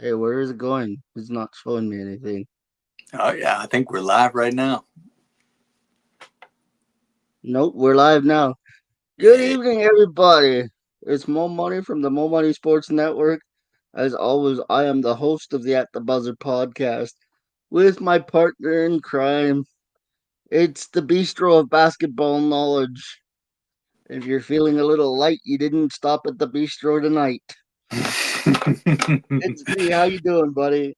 Hey, where is it going? It's not showing me anything. Oh yeah, I think we're live right now. Nope, we're live now. Good Yeah. evening, everybody. It's Mo Money from the Mo Money Sports Network. As always, I am the host of the At the Buzzer podcast with my partner in crime. It's the bistro of basketball knowledge. If you're feeling a little light, you didn't stop at the bistro tonight. It's me. How you doing, buddy?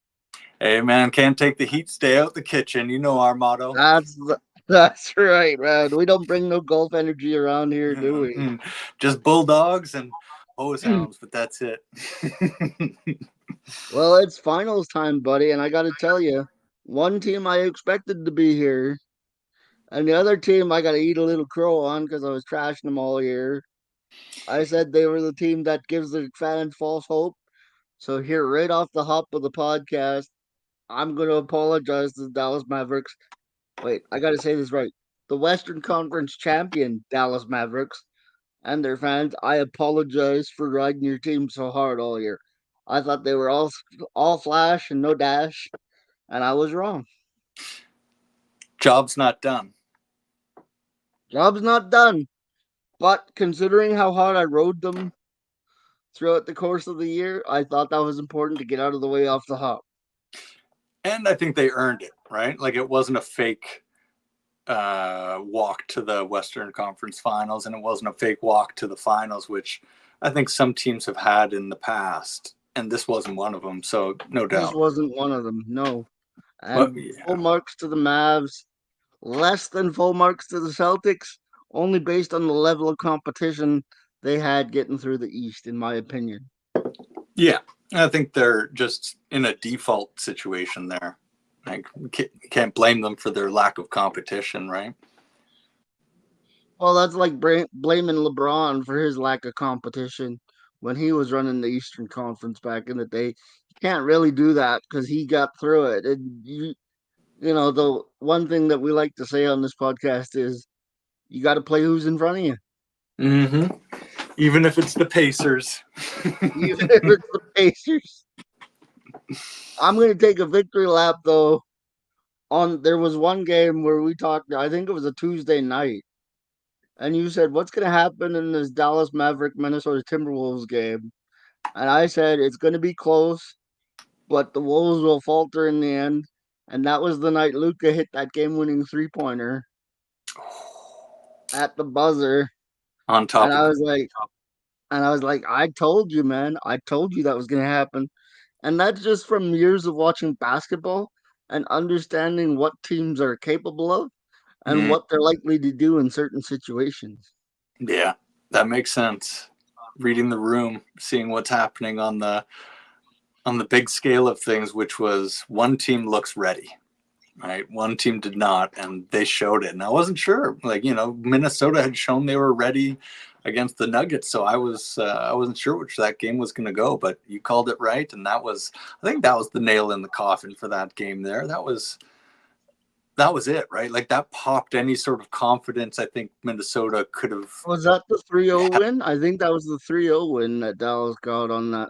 Hey man, can't take the heat, stay out the kitchen. You know our motto. That's right, man. We don't bring no golf energy around here, do we? Just bulldogs and hose hounds, but that's it. Well, it's finals time, buddy, and I got to tell you, one team I expected to be here, and the other team I got to eat a little crow on because I was trashing them all year. I said they were the team that gives the fans false hope. So here, right off the hop of the podcast, I'm going to apologize to the Dallas Mavericks. Wait, I got to say this right. The Western Conference champion Dallas Mavericks and their fans. I apologize for riding your team so hard all year. I thought they were all flash and no dash, and I was wrong. Job's not done. Job's not done. But considering how hard I rode them throughout the course of the year, I thought that was important to get out of the way off the hop. And I think they earned it, right? Like it wasn't a fake walk to the Western Conference Finals, and it wasn't a fake walk to the finals, which I think some teams have had in the past. And this wasn't one of them, so no This doubt. wasn't one of them, no. But And full yeah, marks to the Mavs, less than full marks to the Celtics, only based on the level of competition they had getting through the East, in my opinion. yeah, I think they're just in a default situation there. Like, can't blame them for their lack of competition, right? Well, that's like blaming LeBron for his lack of competition when he was running the Eastern Conference back in the day. You can't really do that because he got through it. And the one thing that we like to say on this podcast is you got to play who's in front of you, Mm-hmm. Even if it's the Pacers. even if it's the Pacers. I'm going to take a victory lap though. There was one game where we talked. I think it was a Tuesday night, and you said, "What's going to happen in this Dallas Maverick Minnesota Timberwolves game?" And I said it's going to be close, but the Wolves will falter in the end. And that was the night Luca hit that game-winning three-pointer at the buzzer, On and top of I was like, I told you, man, I told you that was going to happen. And that's just from years of watching basketball and understanding what teams are capable of and mm, what they're likely to do in certain situations. yeah, that makes sense. Reading the room, seeing what's happening on the big scale of things, which was one team looks ready, right? One team did not, and they showed it. And I wasn't sure. Like, Minnesota had shown they were ready against the Nuggets, so I wasn't sure which that game was going to go. But you called it right, and I think that was the nail in the coffin for that game. There, that was it, right? Like that popped any sort of confidence. I think Minnesota could have. Was that the 3-0 win? I think that was the 3-0 win that Dallas got on that.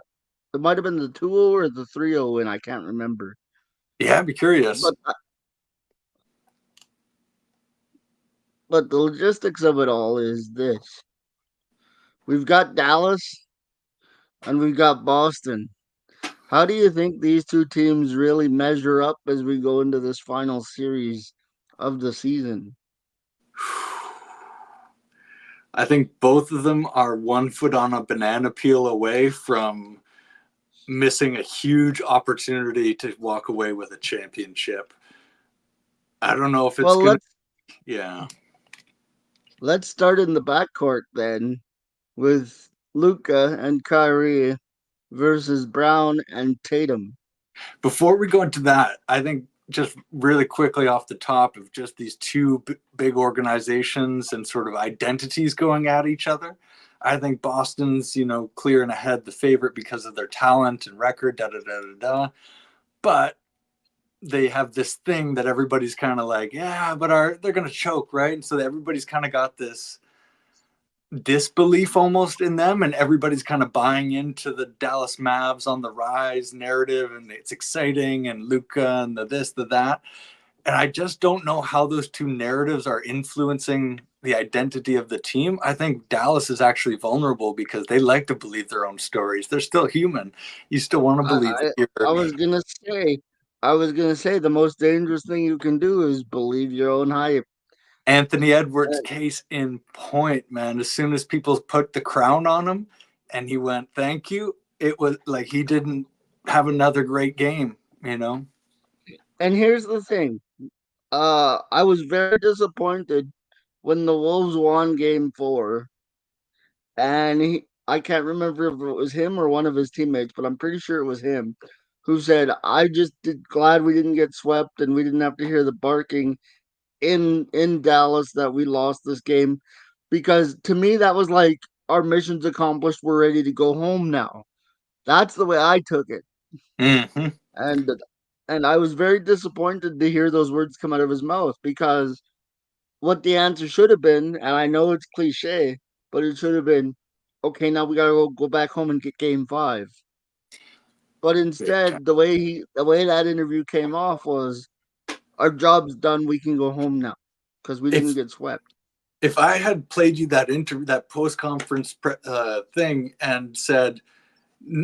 It might have been the 2-0 or the 3-0 win. I can't remember. Yeah, I'd be curious. But but the logistics of it all is this: we've got Dallas and we've got Boston. How do you think these two teams really measure up as we go into this final series of the season? I think both of them are 1 foot on a banana peel away from missing a huge opportunity to walk away with a championship. I don't know if it's Well, gonna. Yeah. let's start in the backcourt then with Luca and Kyrie versus Brown and Tatum. Before we go into that, I think just really quickly off the top of just these two big organizations and sort of identities going at each other. I think Boston's, clear and ahead the favorite because of their talent and record, da da da da da. But they have this thing that everybody's kind of like, yeah, but they're going to choke, right? And so everybody's kind of got this disbelief almost in them, and everybody's kind of buying into the Dallas Mavs on the rise narrative, and it's exciting, and Luka and the this, the that. And I just don't know how those two narratives are influencing the identity of the team. I think Dallas is actually vulnerable because they like to believe their own stories. They're still human. You still want to I, believe that I you're I was gonna say, the most dangerous thing you can do is believe your own hype. Anthony Edwards. And, Case in point, man. As soon as people put the crown on him and he went, thank you, it was like he didn't have another great game, you know? and here's the thing. I was very disappointed when the Wolves won Game 4, and I can't remember if it was him or one of his teammates, but I'm pretty sure it was him, who said, "I just glad we didn't get swept and we didn't have to hear the barking in Dallas that we lost this game," because to me that was like our mission's accomplished. We're ready to go home now. That's the way I took it, Mm-hmm. and I was very disappointed to hear those words come out of his mouth because what the answer should have been, and I know it's cliche, but it should have been, okay, now we gotta go back home and get game 5. But instead, the way that interview came off was, our job's done. We can go home now because we didn't If get swept. if I had played you that that post conference thing and said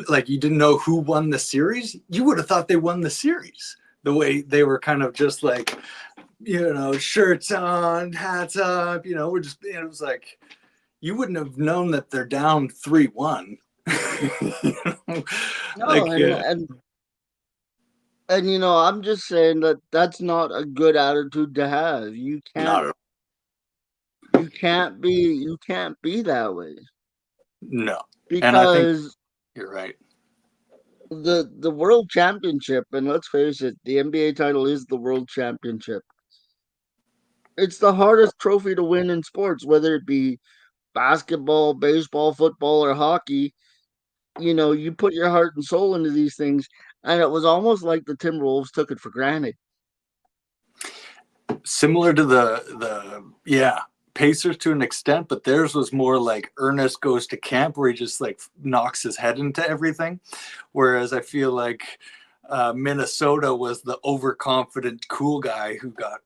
like you didn't know who won the series, you would have thought they won the series. The way they were kind of just like, shirts on, hats up, we're just, it was like, you wouldn't have known that they're down 3-1. No, Like, I'm just saying that that's not a good attitude to have. not, You can't be that way no. And I think because you're right. the world championship, and let's face it, the NBA title is the world championship. It's the hardest trophy to win in sports, whether it be basketball, baseball, football, or hockey. You put your heart and soul into these things, and it was almost like the Timberwolves took it for granted. Similar to yeah, Pacers to an extent, but theirs was more like Ernest goes to camp where he just like knocks his head into everything. Whereas I feel like Minnesota was the overconfident cool guy who got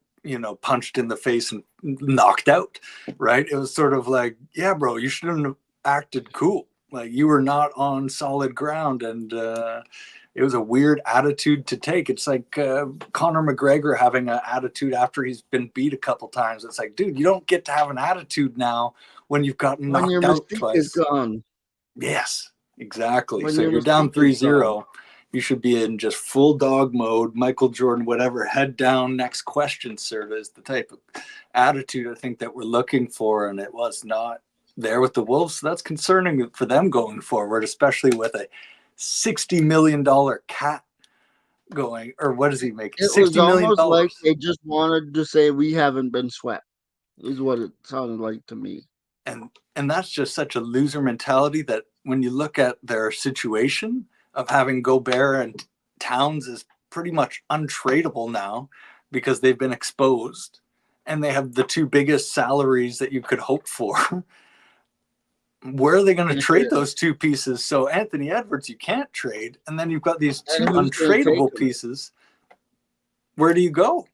punched in the face and knocked out. Right? It was sort of like, yeah, bro, you shouldn't have acted cool. Like you were not on solid ground, and it was a weird attitude to take. It's like Conor McGregor having an attitude after he's been beat a couple times. It's like, dude, you don't get to have an attitude now when you've gotten When your knocked out mystique is twice. gone, Yes, exactly. when So your you're down mystique is gone. 3-0. You should be in just full dog mode, Michael Jordan, whatever, head down, next question, sir, is the type of attitude I think that we're looking for. And it was not there with the Wolves. So that's concerning for them going forward, especially with a $60 million cat going, or what does he make? It was $60 million. almost like they just wanted to say we haven't been swept, is what it sounded like to me. And that's just such a loser mentality that when you look at their situation of having Gobert and Towns is pretty much untradeable now because they've been exposed and they have the two biggest salaries that you could hope for. Where are they going to trade those two pieces? So Anthony Edwards, you can't trade. And then you've got these two And who's going to take untradeable them? pieces. Where do you go?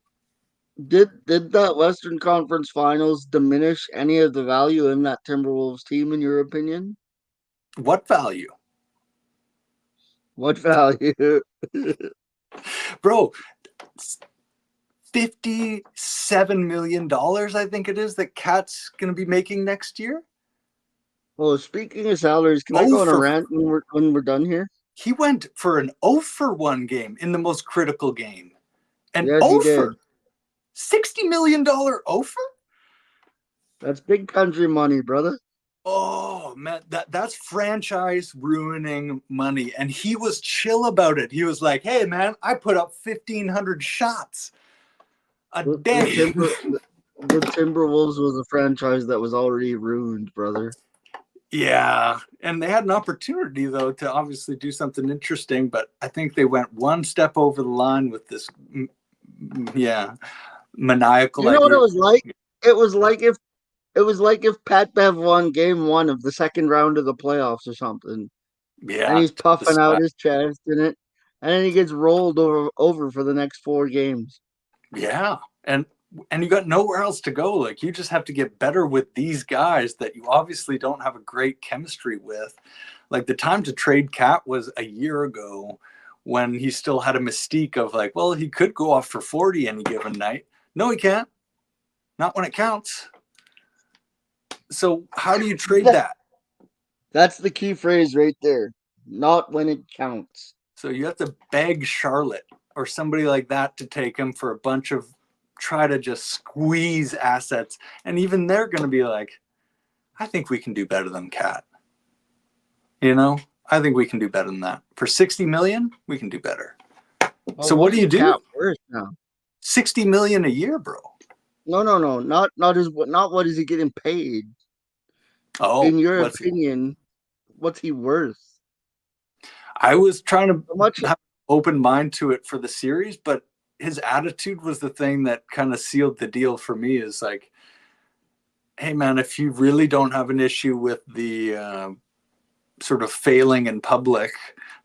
Did that Western Conference Finals diminish any of the value in that Timberwolves team, in your opinion? What value? What value? Bro, $57 million, I think it is, that Cat's going to be making next year. Well, speaking of salaries, can I Oh, go on a for rant when we're done here? he went for an 0 for 1 game in the most critical game. An Yes, he 0 did. for $60 million 0 for? That's big country money, brother. Oh man, that's franchise ruining money. And he was chill about it. He was like, hey man, I put up 1,500 shots a The, the day. Timber the Timberwolves was a franchise that was already ruined, brother. Yeah, and they had an opportunity though to obviously do something interesting, but I think they went one step over the line with this, yeah, maniacal You know what it idea. was like? It was like if It was like if Pat Bev won game one of the second round of the playoffs or something, and Yeah, he's the puffing out swag. his chest in it, and then he gets rolled over for the next 4 games. Yeah, and you got nowhere else to go. Like you just have to get better with these guys that you obviously don't have a great chemistry with. Like the time to trade Cat was a year ago when he still had a mystique of like, well, he could go off for 40 any given night. No, he can't. Not when it counts. So how do you trade that? That's the key phrase right there. Not when it counts. So you have to beg Charlotte or somebody like that to take him for a bunch of try to just squeeze assets. And even they're going to be like, I think we can do better than Cat. You know, I think we can do better than that. For 60 million, we can do better. Well, So what what's do you Cat do? worth now? 60 million a year, bro. No, not what is he getting paid? Oh, In your what's he? opinion, what's he worth? I was trying to How much? have an open mind to it for the series, but his attitude was the thing that kind of sealed the deal for me is like, hey man, if you really don't have an issue with the sort of failing in public,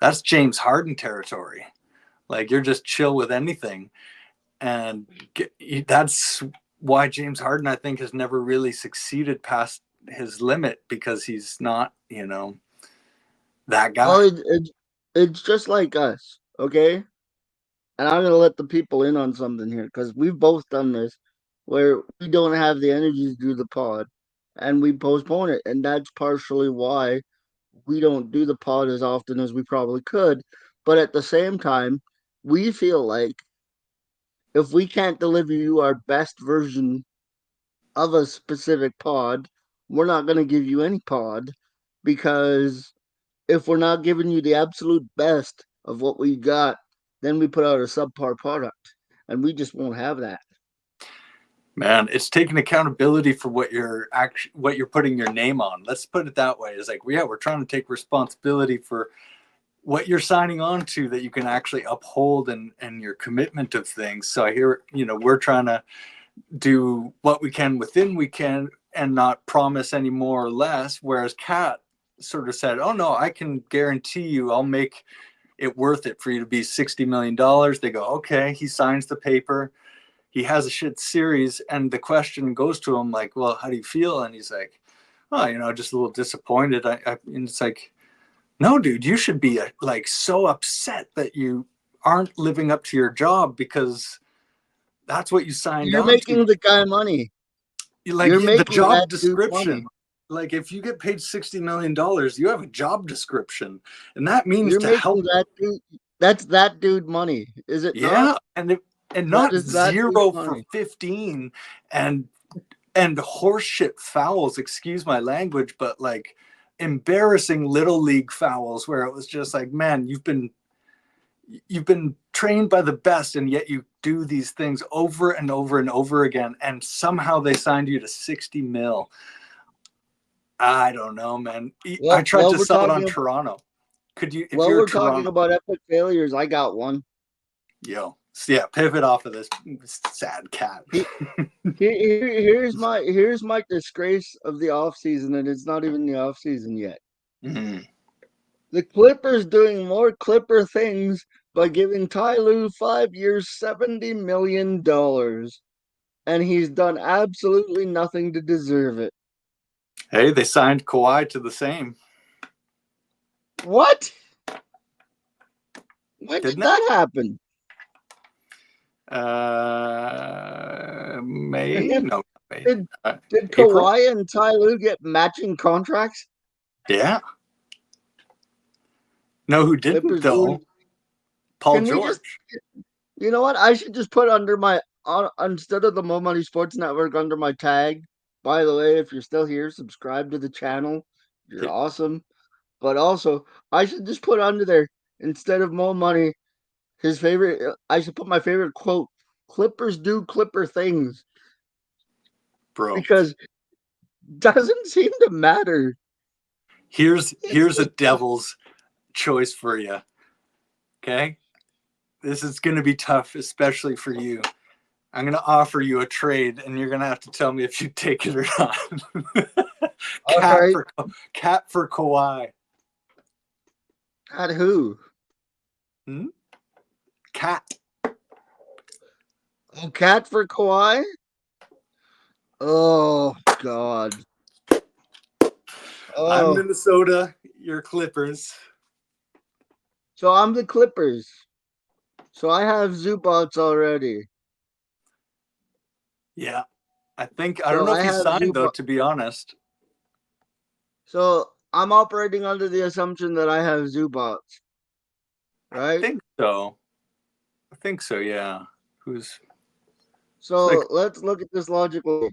that's James Harden territory. Like you're just chill with anything. And that's why James Harden, I think, has never really succeeded past his limit because he's not, that Well, guy. it's just like us, okay? And I'm gonna let the people in on something here because we've both done this, where we don't have the energy to do the pod, and we postpone it, and that's partially why we don't do the pod as often as we probably could. But at the same time, we feel like if we can't deliver you our best version of a specific pod, we're not going to give you any pod because if we're not giving you the absolute best of what we got, then we put out a subpar product, and we just won't have that. Man, it's taking accountability for what you're putting your name on. Let's put it that way. It's like, yeah, we're trying to take responsibility for what you're signing on to that you can actually uphold and your commitment of things. So I hear, we're trying to do what we can within we can and not promise any more or less. Whereas Kat sort of said, oh no, I can guarantee you I'll make it worth it for you to be $60 million. They go, okay, he signs the paper. He has a shit series. And the question goes to him like, well, how do you feel? And he's like, oh, just a little disappointed. And it's like, no, dude, you should be like so upset that you aren't living up to your job because that's what you signed You're on to. making the guy money. Like You're the making that job dude money. description, like if you get paid $60 million, you have a job description, and that means You're to help. making that dude. That's that dude money, is it not? Yeah, and That not is that dude's 0 for money. 15 and horseshit fouls, excuse my language, but like embarrassing little league fouls where it was just like, man, you've been trained by the best, and yet you do these things over and over and over again, and somehow they signed you to 60 mil. I don't know, man. I Well, tried to sell it on Toronto. Could you, if you're we're talking Toronto, about epic failures. I got one. yeah, pivot off of this sad cat. He, here's my disgrace of the off season, and it's not even the off season yet. Mm. The Clippers doing more Clipper things by giving Ty Lue 5 years, $70 million, and he's done absolutely nothing to deserve it. Hey, they signed Kawhi to the same, What? When did didn't they? that happen? May? No, May. Did did April? Kawhi and Ty Lue get matching contracts? Yeah. No, who didn't Clippers doing? though? Paul Can we just? George. You know what? I should just put under my instead of the Mo Money Sports Network under my tag. By the way, if you're still here, subscribe to the channel. You're awesome. But also, I should just put under there instead of Mo Money, his favorite. I should put my favorite quote: "Clippers do Clipper things," Bro. because doesn't seem to matter. It's Here's a just devil's choice for you. Okay? This is going to be tough, especially for you. I'm going to offer you a trade, and you're going to have to tell me if you take it or not. All right. Cat for Kawhi. At who? Hmm? Cat. Oh, Cat for Kawhi? Oh, God. I'm Oh, Minnesota. You're Clippers. so I'm the Clippers. So I have Zubats already. Yeah. I don't So know if I he's have signed, though, Zubat. to be honest. So I'm operating under the assumption that I have Zubats, I right? think so. I think so, yeah. Who's it's like So let's look at this logically.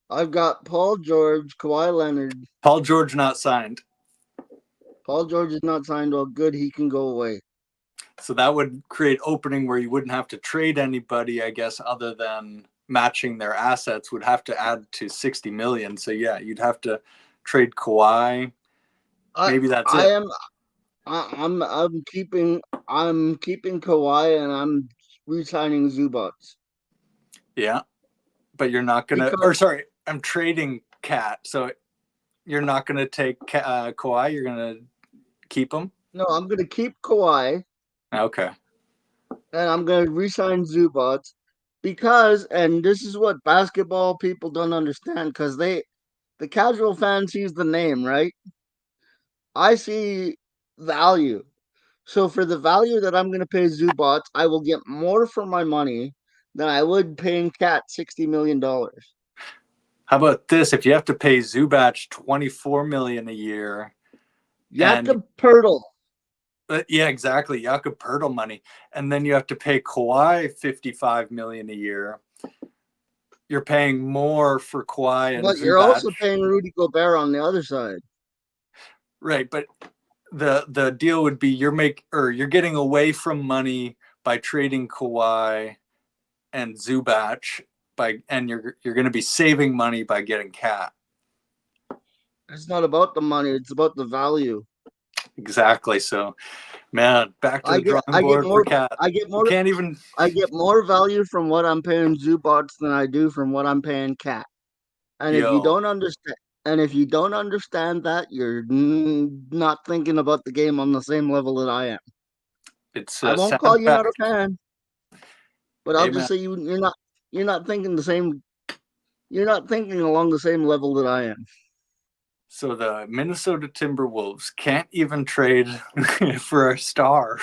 I've got Paul George, Kawhi Leonard. Paul George not signed. Paul George is not signed. Well, good. He can go away. So that would create opening where you wouldn't have to trade anybody, I guess, other than matching their assets would have to add to 60 million. So yeah, you'd have to trade Kawhi. I Maybe that's I it. am I'm keeping Kawhi and I'm re-signing Zubats Yeah, but you're not gonna. Or because sorry, I'm trading Cat. So you're not gonna take Kawhi. You're gonna keep him. no, I'm gonna keep Kawhi Okay. and I'm gonna re-sign Zubats because, and this is what basketball people don't understand because the casual fan sees the name, right? I see value. So for the value that I'm going to pay Zubats, I will get more for my money than I would paying Cat $60 million. How about this? If you have to pay Zubac 24 million a year, and Jakob Pertl. yeah, exactly, Jakob Pertl money, and then you have to pay Kawhi 55 million a year. You're paying more for Kawhi and But you're Zubac, also paying Rudy Gobert on the other side. right? But the deal would be you're getting away from money by trading Kawhi and Zubac and you're going to be saving money by getting Cat. It's not about the money, it's about the value. Exactly. So, man, back to I the get drawing I get board for more Cat. I get We more can't even. I get more value from what I'm paying Zubats than I do from what I'm paying Cat. And if you Yo, don't understand that, you're not thinking about the game on the same level that I am. it's I a won't sad call you not a fact. fan, but I'll Hey, just man. say you're not thinking the same. You're not thinking along the same level that I am. So the Minnesota Timberwolves can't even trade for a star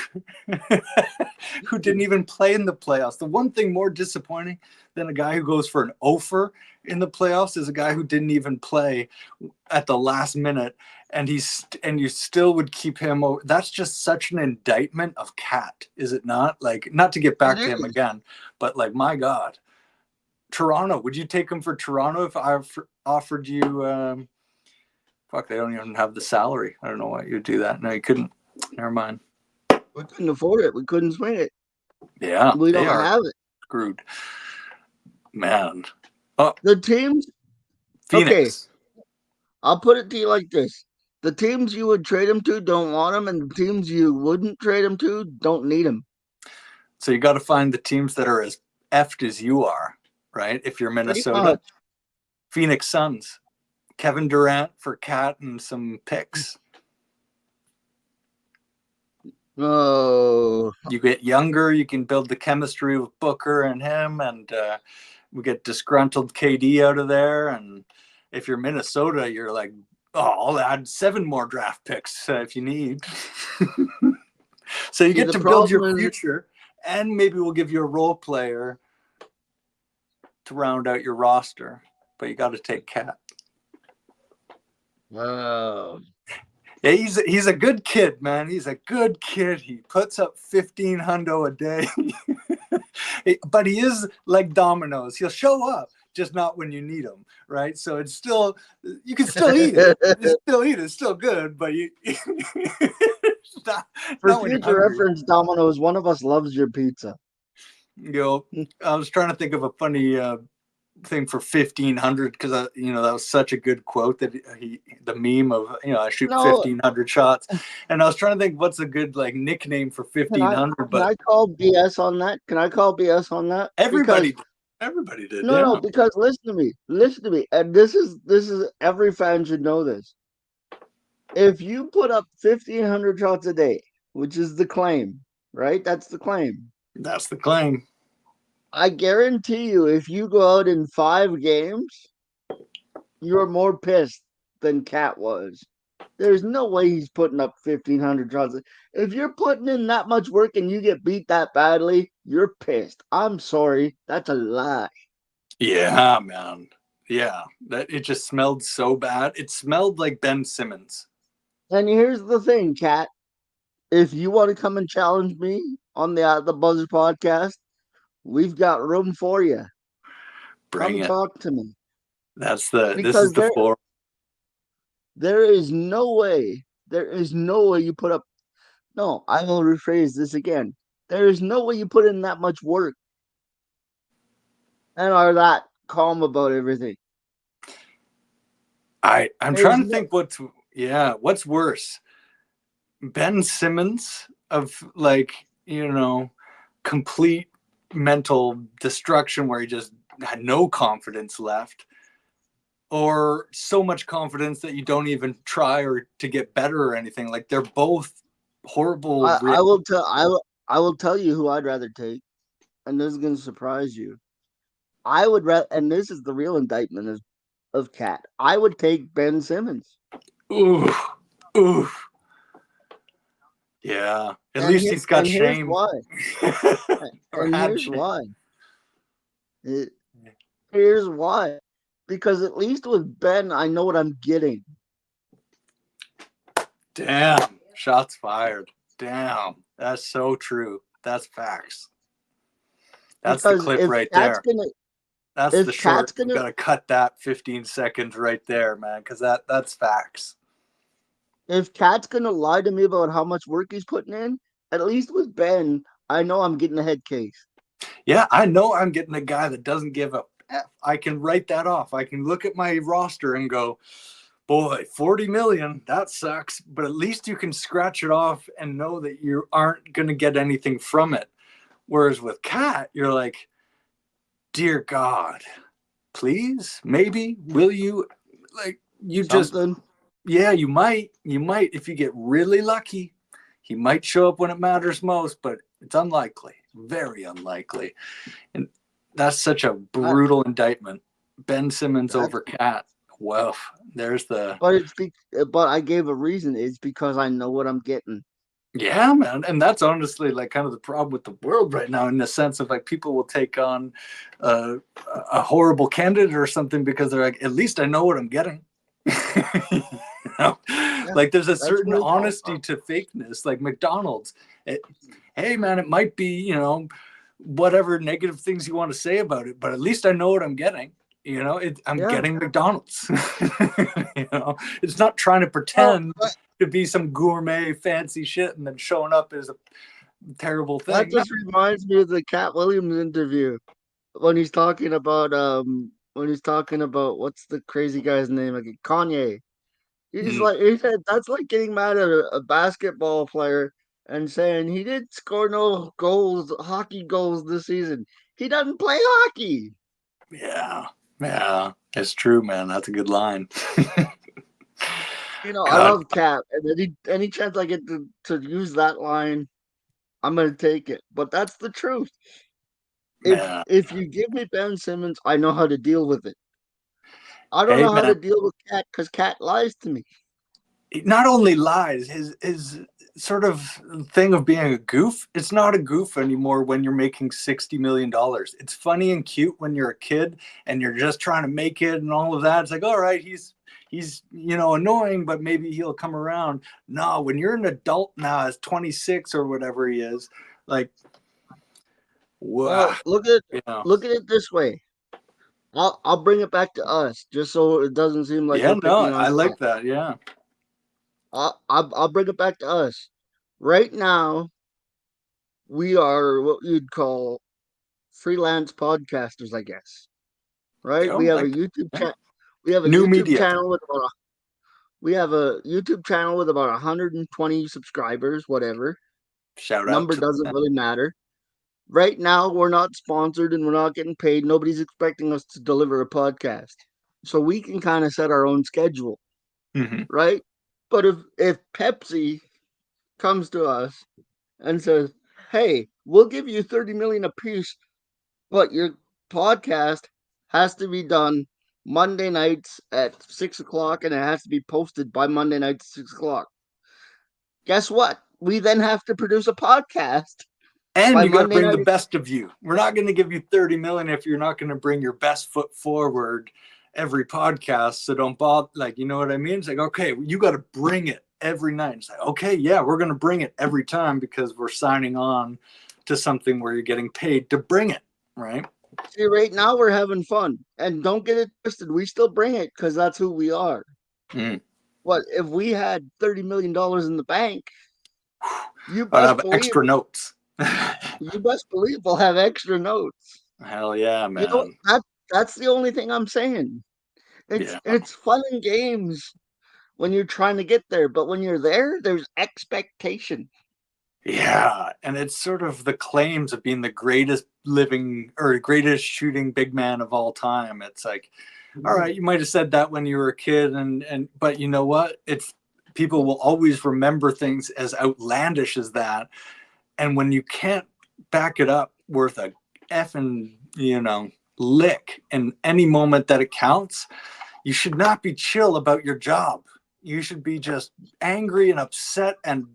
who didn't even play in the playoffs. The one thing more disappointing than a guy who goes for an offer in the playoffs is a guy who didn't even play at the last minute, and you still would keep him over. That's just such an indictment of Cat, is it not? Like, not to get It back to him is. again, but like, my God, Toronto, would you take him for Toronto if I offered you? Fuck, they don't even have the salary. I don't know why you'd do that. No, you couldn't. Never mind. We couldn't afford it. We couldn't swing it. Yeah, We they don't are have it. screwed. Man. Oh, The teams. Okay, Phoenix. I'll put it to you like this: the teams you would trade him to don't want him, and the teams you wouldn't trade him to don't need him. So you got to find the teams that are as effed as you are, right? If you're Pretty Minnesota, much. Phoenix Suns, Kevin Durant for Cat and some picks. Oh, You get younger, you can build the chemistry with Booker and him, and we get disgruntled KD out of there. And if you're Minnesota, you're like, oh, I'll add 7 more draft picks if you need. So you see, get the to build your problem is, future, and maybe we'll give you a role player to round out your roster. But you got to take Cat. oh, Yeah, he's a good kid, man. He's a good kid. He puts up 15 hundo a day, but he is like dominoes. He'll show up, just not when you need him, right? So it's still, you can still eat it. You still eat it. It's still good, but you not, for not when you're future hungry. reference, Domino's, one of us loves your pizza. I was trying to think of a funny thing for 1,500 because that was such a good quote that the meme of I shoot No, 1,500 shots, and I was trying to think what's a good like nickname for can I 1,500, can but I call BS on that? Can I call BS on that? Because everybody everybody did, no, yeah. because listen to me, and this is every fan should know this. If you put up 1,500 shots a day, which is the claim, right? That's the claim. That's the claim. I guarantee you, if you go out in 5 games, you're more pissed than Cat was. There's no way he's putting up 1,500 shots. If you're putting in that much work and you get beat that badly, you're pissed. I'm sorry. That's a lie. Yeah, man. Yeah, that it just smelled so bad. It smelled like Ben Simmons. And here's the thing, Cat. If you want to come and challenge me on the Buzzer podcast, we've got room for you. Bring Come it. talk to me This is because the floor. there is no way. There is no way you put up. No, I will rephrase this again. There is no way you put in that much work and are that calm about everything. I'm There's trying to no. think what's worse? Ben Simmons of like, complete mental destruction where he just had no confidence left, or so much confidence that you don't even try or to get better or anything. Like they're both horrible. I will tell you who I'd rather take, and this is going to surprise you. I would rather, and this is the real indictment of Cat. I would take Ben Simmons. Ooh, ooh, yeah. At least he's got And here's shame. why. Or And had here's shame. why. It, here's why. Because at least with Ben, I know what I'm getting. Damn, shots fired. Damn, that's so true. That's facts. That's the Because clip right there. That's the if Cat's short. We gonna, got to cut that 15 seconds right there, man, because that's facts. if Cat's gonna lie to me about how much work he's putting in, at least with Ben, I know I'm getting a head case. Yeah, I know I'm getting a guy that doesn't give a F. I can write that off. I can look at my roster and go, boy, 40 million, that sucks. But at least you can scratch it off and know that you aren't going to get anything from it. Whereas with Cat, you're like, dear God, please, maybe, will you? Like, you just, Something. yeah, you might, if you get really lucky, he might show up when it matters most, but it's unlikely, very unlikely. And that's such a I, brutal indictment. Ben Simmons that's over Cat. Well, there's the but but I gave a reason. It's because I know what I'm getting. yeah, man. And that's honestly like kind of the problem with the world right now, in the sense of like people will take on uh, a horrible candidate or something because they're like, at least I know what I'm getting. you know? Yeah, Like there's a that's certain true. honesty to fakeness, like McDonald's. Hey, man, it might be, whatever negative things you want to say about it, but at least I know what I'm getting. I'm Yeah. getting McDonald's. It's not trying to Well, pretend to be some gourmet fancy shit and then showing up as a terrible that thing. No. just reminds me of the Cat Williams interview when he's talking about what's the crazy guy's name again? Kanye. Mm, He said that's like getting mad at a basketball player and saying he didn't score no goals, hockey goals this season. He doesn't play hockey. yeah, yeah, it's true, man. That's a good line. I God, love Cat, and any chance I get to use that line, I'm gonna take it. But that's the truth. man. If you give me Ben Simmons, I know how to deal with it. I don't Hey, know how man. to deal with Cat because Cat lies to me. He not only lies, his sort of thing of being a goof. It's not a goof anymore when you're making $60 million. It's funny and cute when you're a kid and you're just trying to make it and all of that. It's like, all right, he's annoying, but maybe he'll come around. No, when you're an adult now, as 26 or whatever he is, like, wow, Well, you know. look at it this way. I'll bring it back to us, just so it doesn't seem like Yeah, we're no, picking on I like Cat. that. Yeah. I'll bring it back to us. Right now, we are what you'd call freelance podcasters, I guess. right? Go We have a like YouTube yeah. chat. We have a New YouTube media. channel with about we have a YouTube channel with about 120 subscribers, whatever. Shout out Number to doesn't them. really matter. Right now, we're not sponsored and we're not getting paid. Nobody's expecting us to deliver a podcast. So we can kind of set our own schedule, Hmm. right? But if Pepsi comes to us and says, "Hey, we'll give you 30 million a piece, but your podcast has to be done Monday nights at 6 o'clock and it has to be posted by Monday night at 6 o'clock." Guess what? We then have to produce a podcast And by you got to Monday bring the night. best of you. We're not going to give you 30 million if you're not going to bring your best foot forward every podcast. So don't bother. Like, you know what I mean? It's like, okay, you got to bring it every night. It's like, okay, yeah, we're going to bring it every time because we're signing on to something where you're getting paid to bring it, right? See, right now we're having fun. And don't get it twisted. We still bring it because that's who we are. Mm. But if we had $30 million in the bank, you I'd best have believe extra notes. we'll have extra notes. Hell yeah, You know man. that's the only thing I'm saying. It's Yeah. it's fun and games when you're trying to get there, but when you're there, there's expectation. Yeah, and it's sort of the claims of being the greatest living or greatest shooting big man of all time. It's like, all right, you might have said that when you were a kid, and but you know what? It's people will always remember things as outlandish as that, and when you can't back it up worth a effing lick in any moment that it counts, you should not be chill about your job. You should be just angry and upset and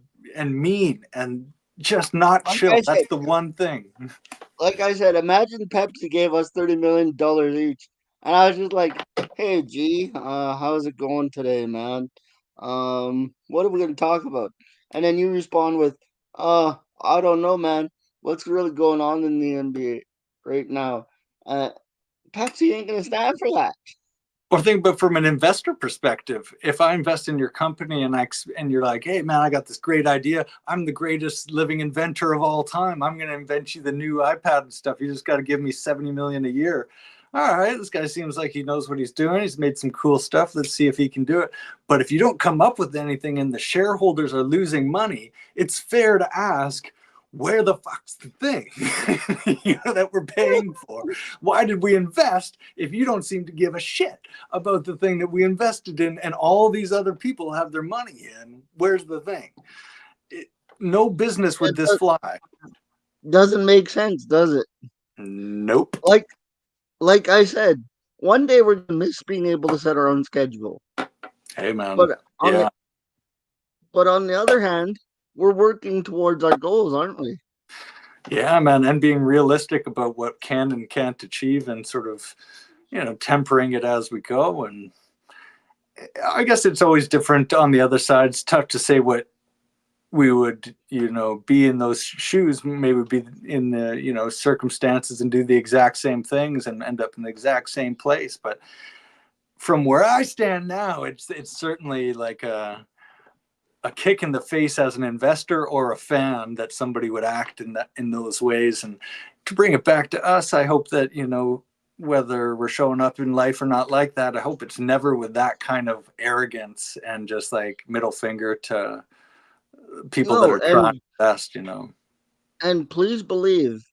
mean and just not Like I chill. said, That's the one thing. imagine Pepsi gave us $30 million each, and I was just like, "Hey, G, how's it going today, man? What are we gonna talk about?" And then you respond with, I don't know, man. What's really going on in the NBA right now?" Uh, Pepsi ain't gonna stand for that. Or think, but from an investor perspective, if I invest in your company and you're like, hey man, I got this great idea. I'm the greatest living inventor of all time. I'm going to invent you the new iPad and stuff. You just got to give me 70 million a year. All right, this guy seems like he knows what he's doing. He's made some cool stuff. Let's see if he can do it. But if you don't come up with anything and the shareholders are losing money, it's fair to ask, where the fuck's the thing that we're paying for? Why did we invest if you don't seem to give a shit about the thing that we invested in and all these other people have their money in? Where's the thing? No business would It this fly. doesn't make sense, does it? Nope. Like like I said, one day we're gonna miss being able to set our own schedule. Hey man. But on the Yeah. but on the other hand, we're working towards our goals, aren't we? Yeah, man. And being realistic about what can and can't achieve and sort of, tempering it as we go. And I guess it's always different on the other side. It's tough to say what we would be in those shoes, maybe be in the circumstances and do the exact same things and end up in the exact same place. But from where I stand now, it's certainly like a kick in the face as an investor or a fan that somebody would act in those ways. And to bring it back to us, I hope that whether we're showing up in life or not like that, I hope it's never with that kind of arrogance and just like middle finger to people that No, are trying best. and please believe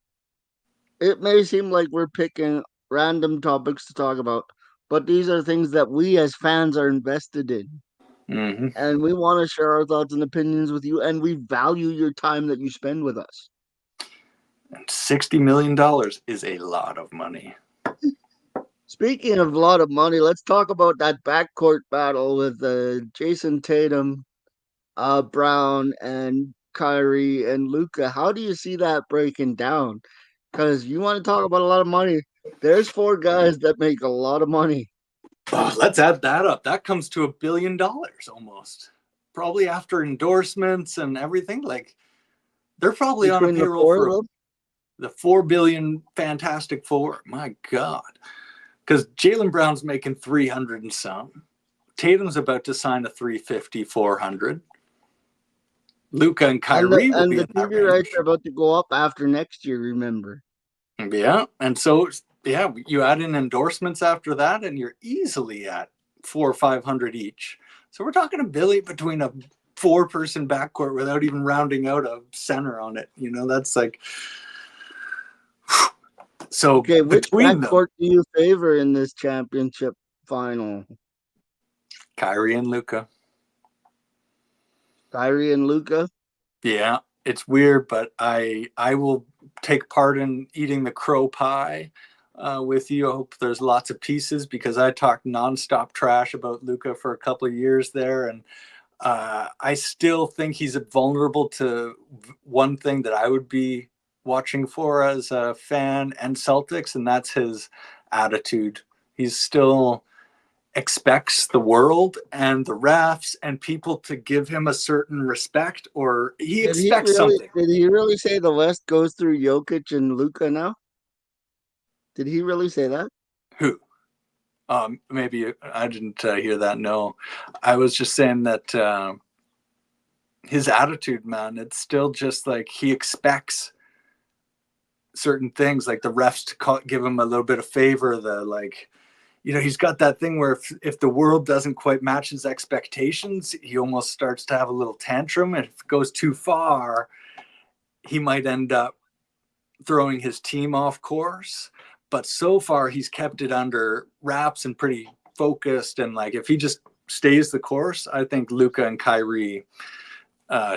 it may seem like we're picking random topics to talk about, but these are things that we as fans are invested in. Mm-hmm. And we want to share our thoughts and opinions with you, and we value your time that you spend with us. And $60 million is a lot of money. Speaking of a lot of money, let's talk about that backcourt battle with Jason Tatum, Brown, and Kyrie and Luca. How do you see that breaking down? Because you want to talk about a lot of money. There's four guys that make a lot of money. Oh, let's add that up. That comes to $1 billion almost. Probably after endorsements and everything. Like they're probably on a Between the payroll four of for them. the 4 billion Fantastic Four. My God. Because Jaylen Brown's making 300 and some. Tatum's about to sign a 350, 400. Luca and And the Kyrie will and be the in that TV rights range. are about to go up after next year, remember. Yeah. And so Yeah, you add in endorsements after that, and you're easily at 400 or 500 each. So we're talking a billion between a four-person backcourt without even rounding out a center on it. That's like so Okay, which between them, backcourt do you favor in this championship final? Kyrie and Luca. Kyrie and Luca? Yeah, it's weird, but I will take part in eating the crow pie with you. I hope there's lots of pieces because I talked nonstop trash about Luca for a couple of years there, and I still think he's vulnerable to one thing that I would be watching for as a fan and Celtics, and that's his attitude. He's still expects the world and the refs and people to give him a certain respect, or he Did he expects really? something. Did he really say the West goes through Jokic and Luca now? Did he really say that? Who? Maybe I didn't hear that. No, I was just saying that his attitude, man, it's still just like he expects certain things, like the refs to give him a little bit of favor. He's got that thing where if the world doesn't quite match his expectations, he almost starts to have a little tantrum. And if it goes too far, he might end up throwing his team off course. But so far, he's kept it under wraps and pretty focused. And like, if he just stays the course, I think Luca and Kyrie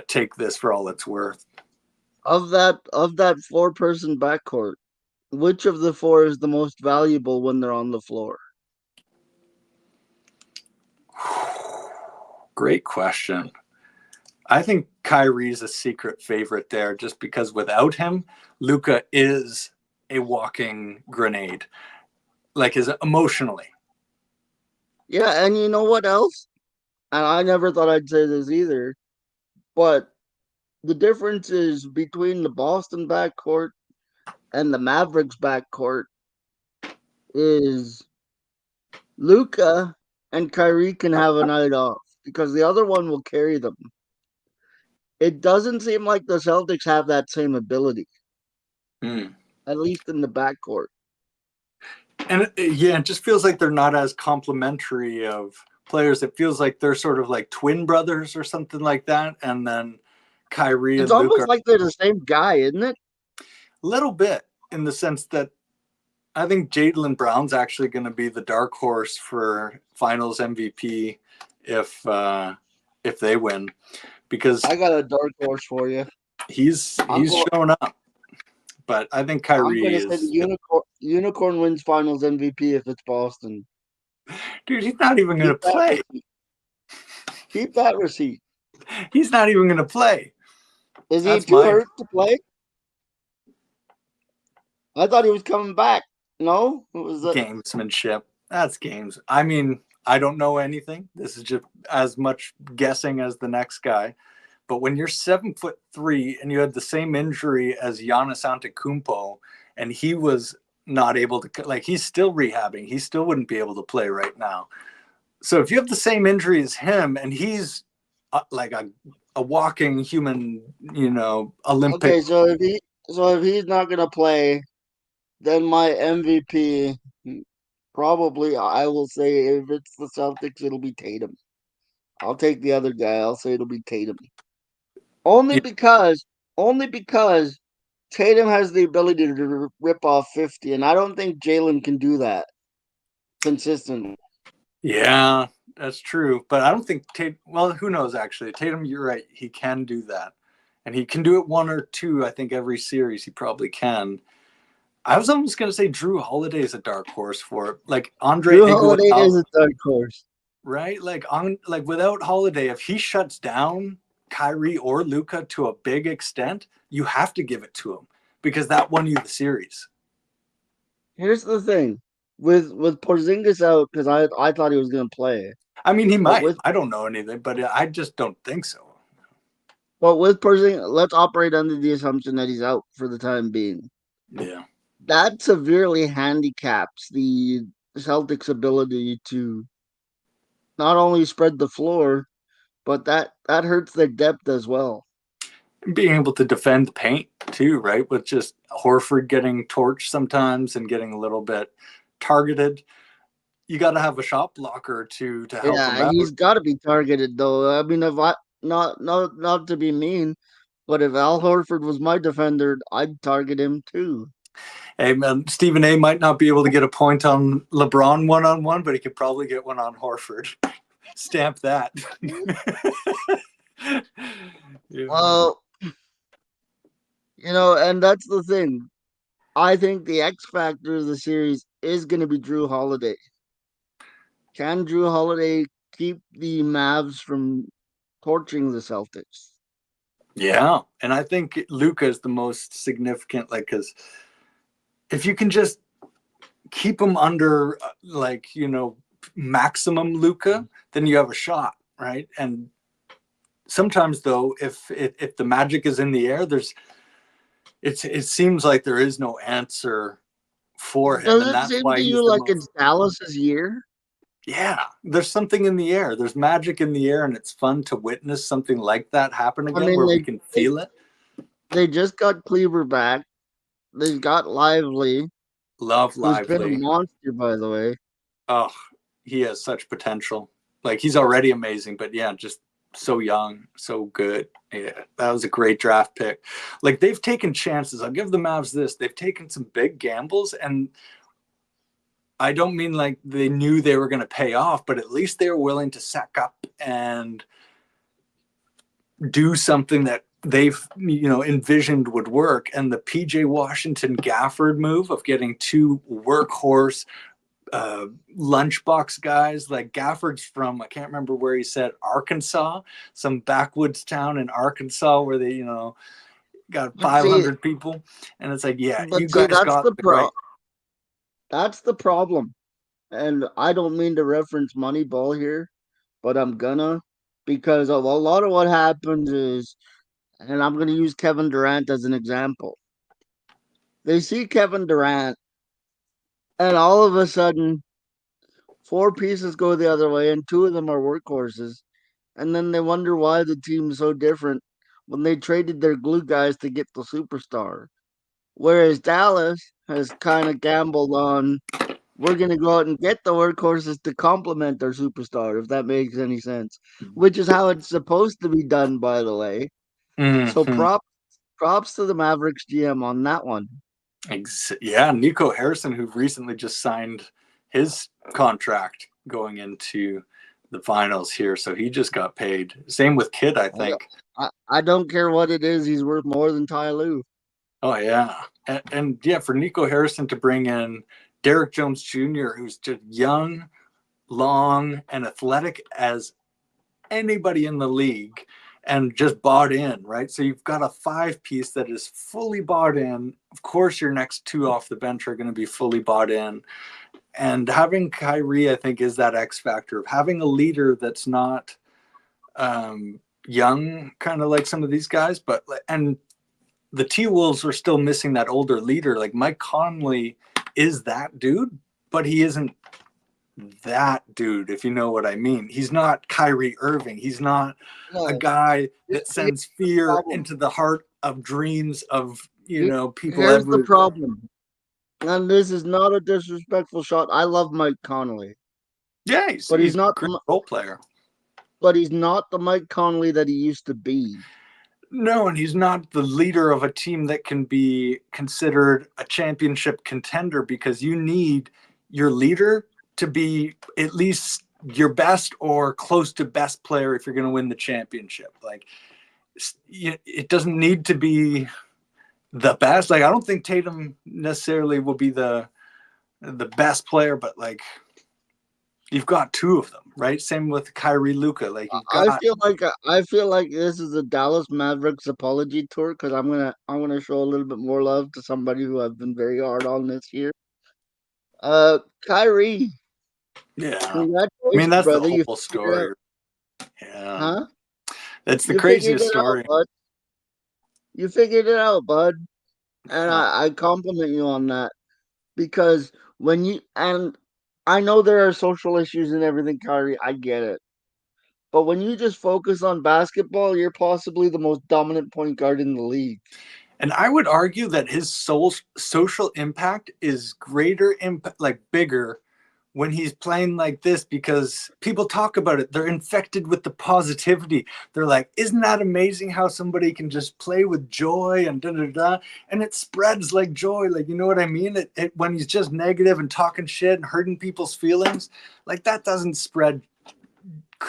take this for all it's worth. Of that four-person backcourt, which of the four is the most valuable when they're on the floor? Great question. I think Kyrie's a secret favorite there just because without him, Luca is a walking grenade, like is emotionally. Yeah, and you know what else? And I never thought I'd say this either, but the difference is between the Boston backcourt and the Mavericks backcourt is Luca and Kyrie can have a night off because the other one will carry them. It doesn't seem like the Celtics have that same ability, Hmm. at least in the backcourt. And yeah, it just feels like they're not as complimentary of players. It feels like they're sort of like twin brothers or something like that. And then Kyrie It's and Luca almost like they're the same guy, isn't it? a little bit in the sense that I think Jalen Brown's actually going to be the dark horse for Finals MVP if uh, if they win because I got a dark horse for you. I'm he's going. shown up. But I think I'm going Kyrie to say the is, unicorn wins Finals MVP if it's Boston. dude. He's not even going to Keep that play. receipt. Keep that receipt. He's not even going to play. Is he That's too my hurt to play? I thought he was coming back. No, it was gamesmanship. That's games. I mean, I don't know anything. This is just as much guessing as the next guy. But when you're 7'3" and you had the same injury as Giannis Antetokounmpo, and he was not able to, like, he's still rehabbing. He still wouldn't be able to play right now. So if you have the same injury as him, and he's like a walking human, Olympic. okay. So if he's not gonna play, then my MVP probably I will say if it's the Celtics, it'll be Tatum. I'll take the other guy. I'll say it'll be Tatum. Only because only because Tatum has the ability to rip off 50, and I don't think Jalen can do that consistently. Yeah, that's true. But I don't think Tatum, well, who knows actually. Tatum, you're right. He can do that. And he can do it one or two, I think, every series. He probably can. I was almost going to say Drew Holiday is a dark horse for it. Like Andre Drew Holiday Iguodala, is a dark horse. right? Like without Holiday, if he shuts down Kyrie or Luca to a big extent, you have to give it to him because that won you the series. Here's the thing with Porzingis out because I thought he was gonna play, I mean, he but might. with I don't know anything, but I just don't think so. but with Porzingis, let's operate under the assumption that he's out for the time being. Yeah. That severely handicaps the Celtics' ability to not only spread the floor, but that hurts their depth as well. Being able to defend the paint too, right? With just Horford getting torched sometimes and getting a little bit targeted. You got to have a shot blocker to help him Yeah, out. he's got to be targeted though. I mean, if I not to be mean, but if Al Horford was my defender, I'd target him too. Hey man, Stephen A might not be able to get a point on LeBron one on one, but he could probably get one on Horford. Stamp that. Yeah. Well, and that's the thing. I think the X factor of the series is going to be Drew Holiday. Can Drew Holiday keep the Mavs from torching the Celtics? Yeah, and I think Luca is the most significant. Like, because if you can just keep him under, maximum Luca, then you have a shot, right? And sometimes, though, if the magic is in the air, it seems like there is no answer for him, Does and it that's seem why to he's you the like most. it's Dallas's year? Yeah, there's something in the air. There's magic in the air, and it's fun to witness something like that happen I again, mean, where we can they feel it. they just got Cleaver back. They've got Lively, Love who's been a Lively. monster, by the way. Oh, he has such potential. Like he's already amazing, but yeah, just so young, so good. Yeah, that was a great draft pick. Like they've taken chances. I'll give the Mavs this. They've taken some big gambles, and I don't mean like they knew they were going to pay off, but at least they were willing to sack up and do something that they've envisioned would work. And the PJ Washington Gafford move of getting two workhorse lunchbox guys. Like Gafford's from, I can't remember where he said, Arkansas, some backwoods town in Arkansas where they got But see, 500 people. And it's like, yeah, you but see, guys got the right. that's the problem. And I don't mean to reference Moneyball here, but I'm gonna, because of a lot of what happens is, and I'm gonna use Kevin Durant as an example. They see Kevin Durant, and all of a sudden, four pieces go the other way, and two of them are workhorses. And then they wonder why the team's so different when they traded their glue guys to get the superstar. Whereas Dallas has kind of gambled on, we're going to go out and get the workhorses to complement their superstar, if that makes any sense, which is how it's supposed to be done, by the way. So Mm-hmm. props to the Mavericks GM on that one. Yeah, Nico Harrison, who recently just signed his contract going into the finals here, so he just got paid. Same with Kidd, I think. I don't care what it is, he's worth more than Ty Lue. Oh yeah, and yeah, for Nico Harrison to bring in Derek Jones Jr., who's just young, long, and athletic as anybody in the league, and just bought in, right? So you've got a five piece that is fully bought in. Of course, your next two off the bench are going to be fully bought in. And having Kyrie, I think, is that X factor of having a leader that's not young, kind of like some of these guys, but and the T Wolves are still missing that older leader. Like Mike Conley is that dude, but he isn't that dude, if you know what I mean. He's not Kyrie Irving. He's not a No, guy that here's sends the fear problem. into the heart of dreams of, people Here's the everywhere. problem. And this is not a disrespectful shot. I love Mike Conley, Yeah, but he's a great role player. he's not the Mike Conley that he used to be. No, and he's not the leader of a team that can be considered a championship contender because you need your leader to be at least your best or close to best player if you're going to win the championship. Like it doesn't need to be the best. Like I don't think Tatum necessarily will be the best player, but like you've got two of them, right? Same with Kyrie Luca. Like you've got I feel like this is a Dallas Mavericks apology tour because I'm gonna show a little bit more love to somebody who I've been very hard on this year. Kyrie, yeah. I mean congratulations, that's the brother. You whole figured it out, story. Yeah. huh? That's the You figured craziest it out, story. bud. You figured it out, bud. And Yeah. I compliment you on that because when you and I know there are social issues and everything, Kyrie. I get it. But when you just focus on basketball, you're possibly the most dominant point guard in the league. And I would argue that his social impact is greater, like bigger, when he's playing like this because people talk about it. They're infected with the positivity. They're like, "Isn't that amazing how somebody can just play with joy and da da da?" And it spreads like joy. Like, you know what I mean? When he's just negative and talking shit and hurting people's feelings, like that doesn't spread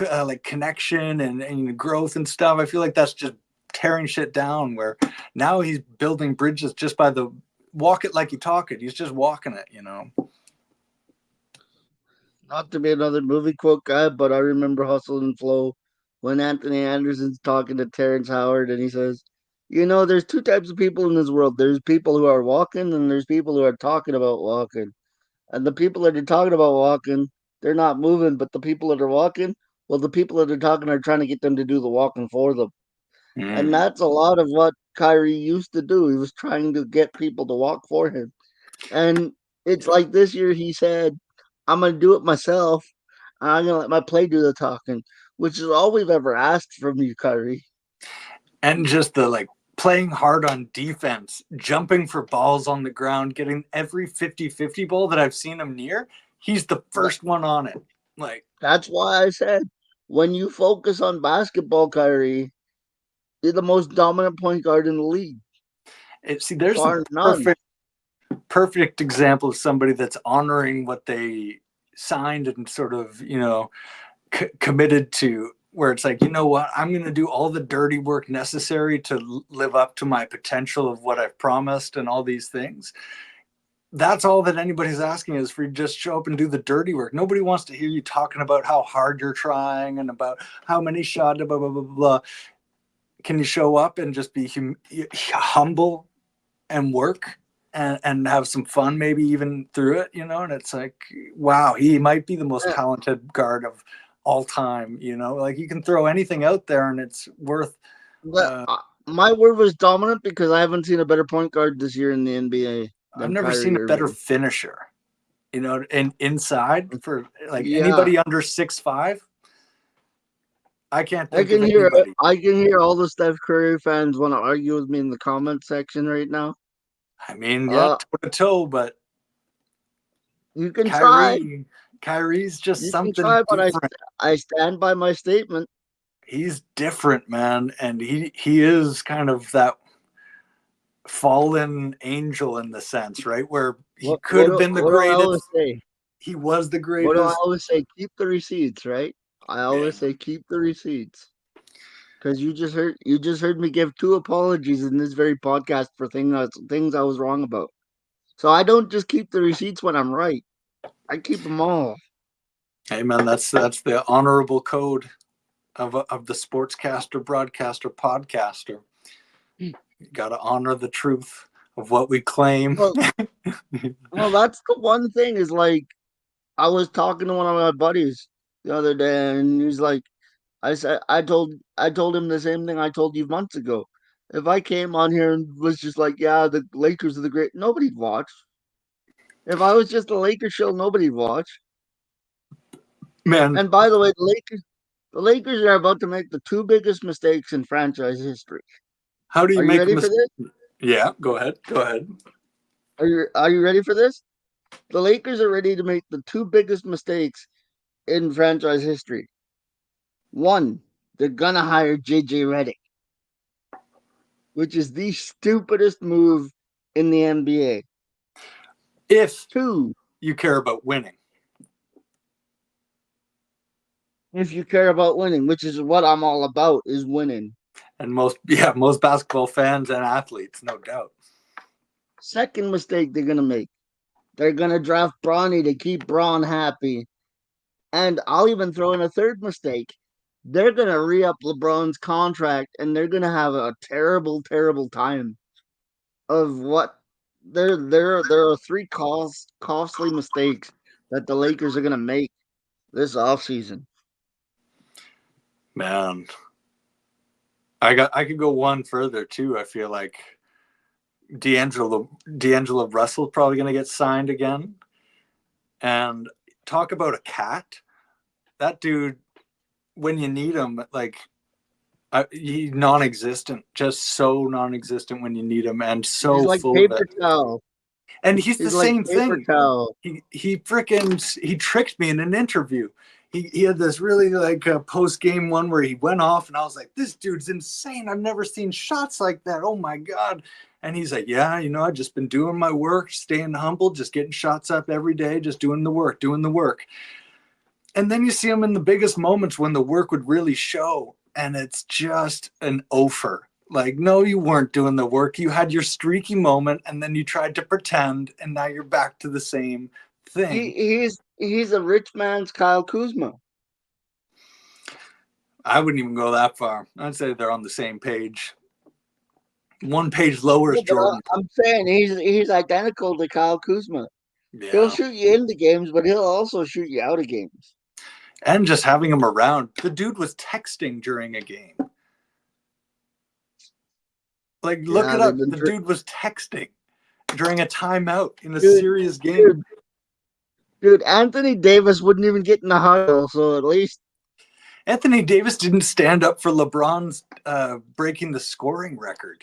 like connection and growth and stuff. I feel like that's just tearing shit down. Where now he's building bridges just by the walk it like you talk it. He's just walking it, you know. Not to be another movie quote guy, but I remember Hustle and Flow when Anthony Anderson's talking to Terrence Howard and he says, "You know, there's two types of people in this world. There's people who are walking and there's people who are talking about walking. And the people that are talking about walking, they're not moving, but the people that are walking, well, the people that are talking are trying to get them to do the walking for them." And Mm. that's a lot of what Kyrie used to do. He was trying to get people to walk for him. And it's like this year he said, "I'm going to do it myself. I'm going to let my play do the talking," which is all we've ever asked from you, Kyrie. And just the like playing hard on defense, jumping for balls on the ground, getting every 50-50 ball that I've seen him near, he's the That, first one on it. Like, that's why I said, when you focus on basketball, Kyrie, you're the most dominant point guard in the league, see, there's the bar none. perfect example of somebody that's honoring what they signed and sort of, you know, committed to, where it's like, you know what, I'm going to do all the dirty work necessary to live up to my potential of what I've promised and all these things. That's all that anybody's asking, is for you to just show up and do the dirty work. Nobody wants to hear you talking about how hard you're trying and about how many shots, blah, blah, blah, blah. Can you show up and just be humble and work and have some fun, maybe even through it, you know? And it's like, wow, he might be the most Eh, talented guard of all time, you know? Like, you can throw anything out there and it's worth. but, Uh, my word was dominant because I haven't seen a better point guard this year in the NBA I've than never seen Kyrie a better Irving. finisher, you know, and inside for like Yeah, anybody under 6'5". I can't I think of can hear anybody. I can hear all the Steph Curry fans want to argue with me in the comment section right now. I mean, yeah, Uh, toe to toe, but you can try, Kyrie, Kyrie's just you can something try, but different. I stand by my statement. He's different, man, and he is kind of that fallen angel in the sense, right? Where he could have been the What do I always greatest. say? He was the What do I greatest. always say? Keep the receipts, right? I Yeah. always say keep the receipts because you just heard me give two apologies in this very podcast for things I was wrong about. So I don't just keep the receipts when I'm right. I keep them all. Hey, man, that's the honorable code of the sportscaster, broadcaster, podcaster. You got to honor the truth of what we claim. Well, well, that's the one thing is like I was talking to one of my buddies the other day, and he's like, I told him the same thing I told you months ago. If I came on here and was just like, yeah, the Lakers are the great, nobody'd watch. If I was just a Lakers show, nobody'd watch. Man, And by the way, the Lakers are about to make the two biggest mistakes in franchise history. how do you Are you make a ready for mistake? this? Yeah, go ahead. Go ahead. Are you ready for this? The Lakers are ready to make the two biggest mistakes in franchise history. One, they're gonna hire JJ Redick, which is the stupidest move in the NBA. If Two, you care about winning. if you care about winning, which is what I'm all about, is winning. And most basketball fans and athletes, no doubt. Second mistake they're gonna make. They're gonna draft Bronny to keep Braun happy. And I'll even throw in a third mistake. They're gonna re-up LeBron's contract and they're gonna have a terrible, terrible time of what there are three costly mistakes that the Lakers are gonna make this offseason. Man, I could go one further too. I feel like D'Angelo Russell's probably going to get signed again. And talk about a cat. That dude when you need him, like he's non-existent, just so non-existent when you need him, and He's so like full of it. paper towel. And he's the He's like same paper thing. towel. He tricked me in an interview. He had this really like post game one where he went off, and I was like, this dude's insane. I've never seen shots like that. Oh my god. And he's like, yeah, I've just been doing my work, staying humble, just getting shots up every day, just doing the work, doing the work. And then you see him in the biggest moments when the work would really show, and it's just an offer. Like, no, you weren't doing the work. You had your streaky moment, and then you tried to pretend, and now you're back to the same thing. He's a rich man's Kyle Kuzma. I wouldn't even go that far. I'd say they're on the same page. One page lower is Yeah, but Jordan. I'm saying he's identical to Kyle Kuzma. He'll Yeah. shoot you into games, but he'll also shoot you out of games. And just having him around. The dude was texting during a game. Like, look Yeah, it they've up. been The dude was texting during a timeout in a dude, serious game. dude, dude. Anthony Davis wouldn't even get in the huddle, so at least Anthony Davis didn't stand up for LeBron's breaking the scoring record.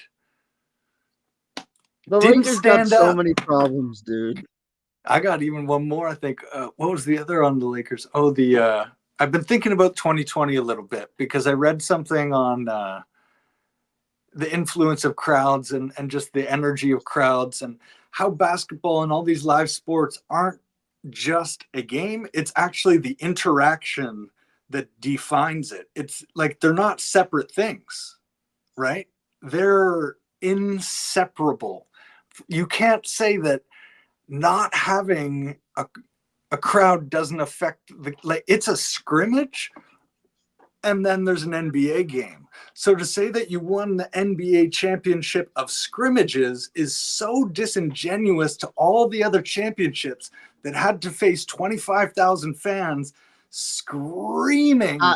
the Didn't Lakers got stand so up. many problems, dude. I got even one more. I think. What was the other on the Lakers? Oh, I've been thinking about 2020 a little bit because I read something on the influence of crowds and just the energy of crowds and how basketball and all these live sports aren't just a game. It's actually the interaction that defines it. It's like they're not separate things, right? They're inseparable. You can't say that not having a crowd doesn't affect the, like, it's a scrimmage and then there's an NBA game. So to say that you won the NBA championship of scrimmages is so disingenuous to all the other championships that had to face 25,000 fans screaming. I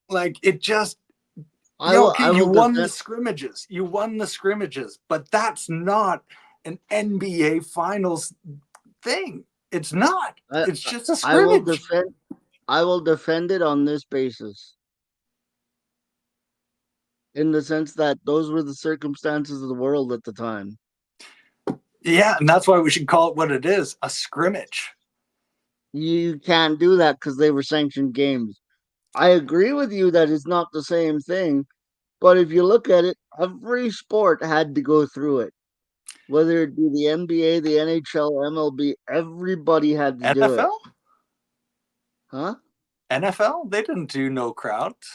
Like, it just, I will okay, I you will won the defend scrimmages. You won the scrimmages, but that's not an NBA finals thing. It's not. I It's just a I will scrimmage. defend I will defend it on this basis. In the sense that those were the circumstances of the world at the time. Yeah, and that's why we should call it what it is, a scrimmage. You can't do that because they were sanctioned games. I agree with you that it's not the same thing, but if you look at it, every sport had to go through it. Whether it be the NBA, the NHL, MLB, everybody had to do it. NFL? Huh? NFL? They didn't do no crowds,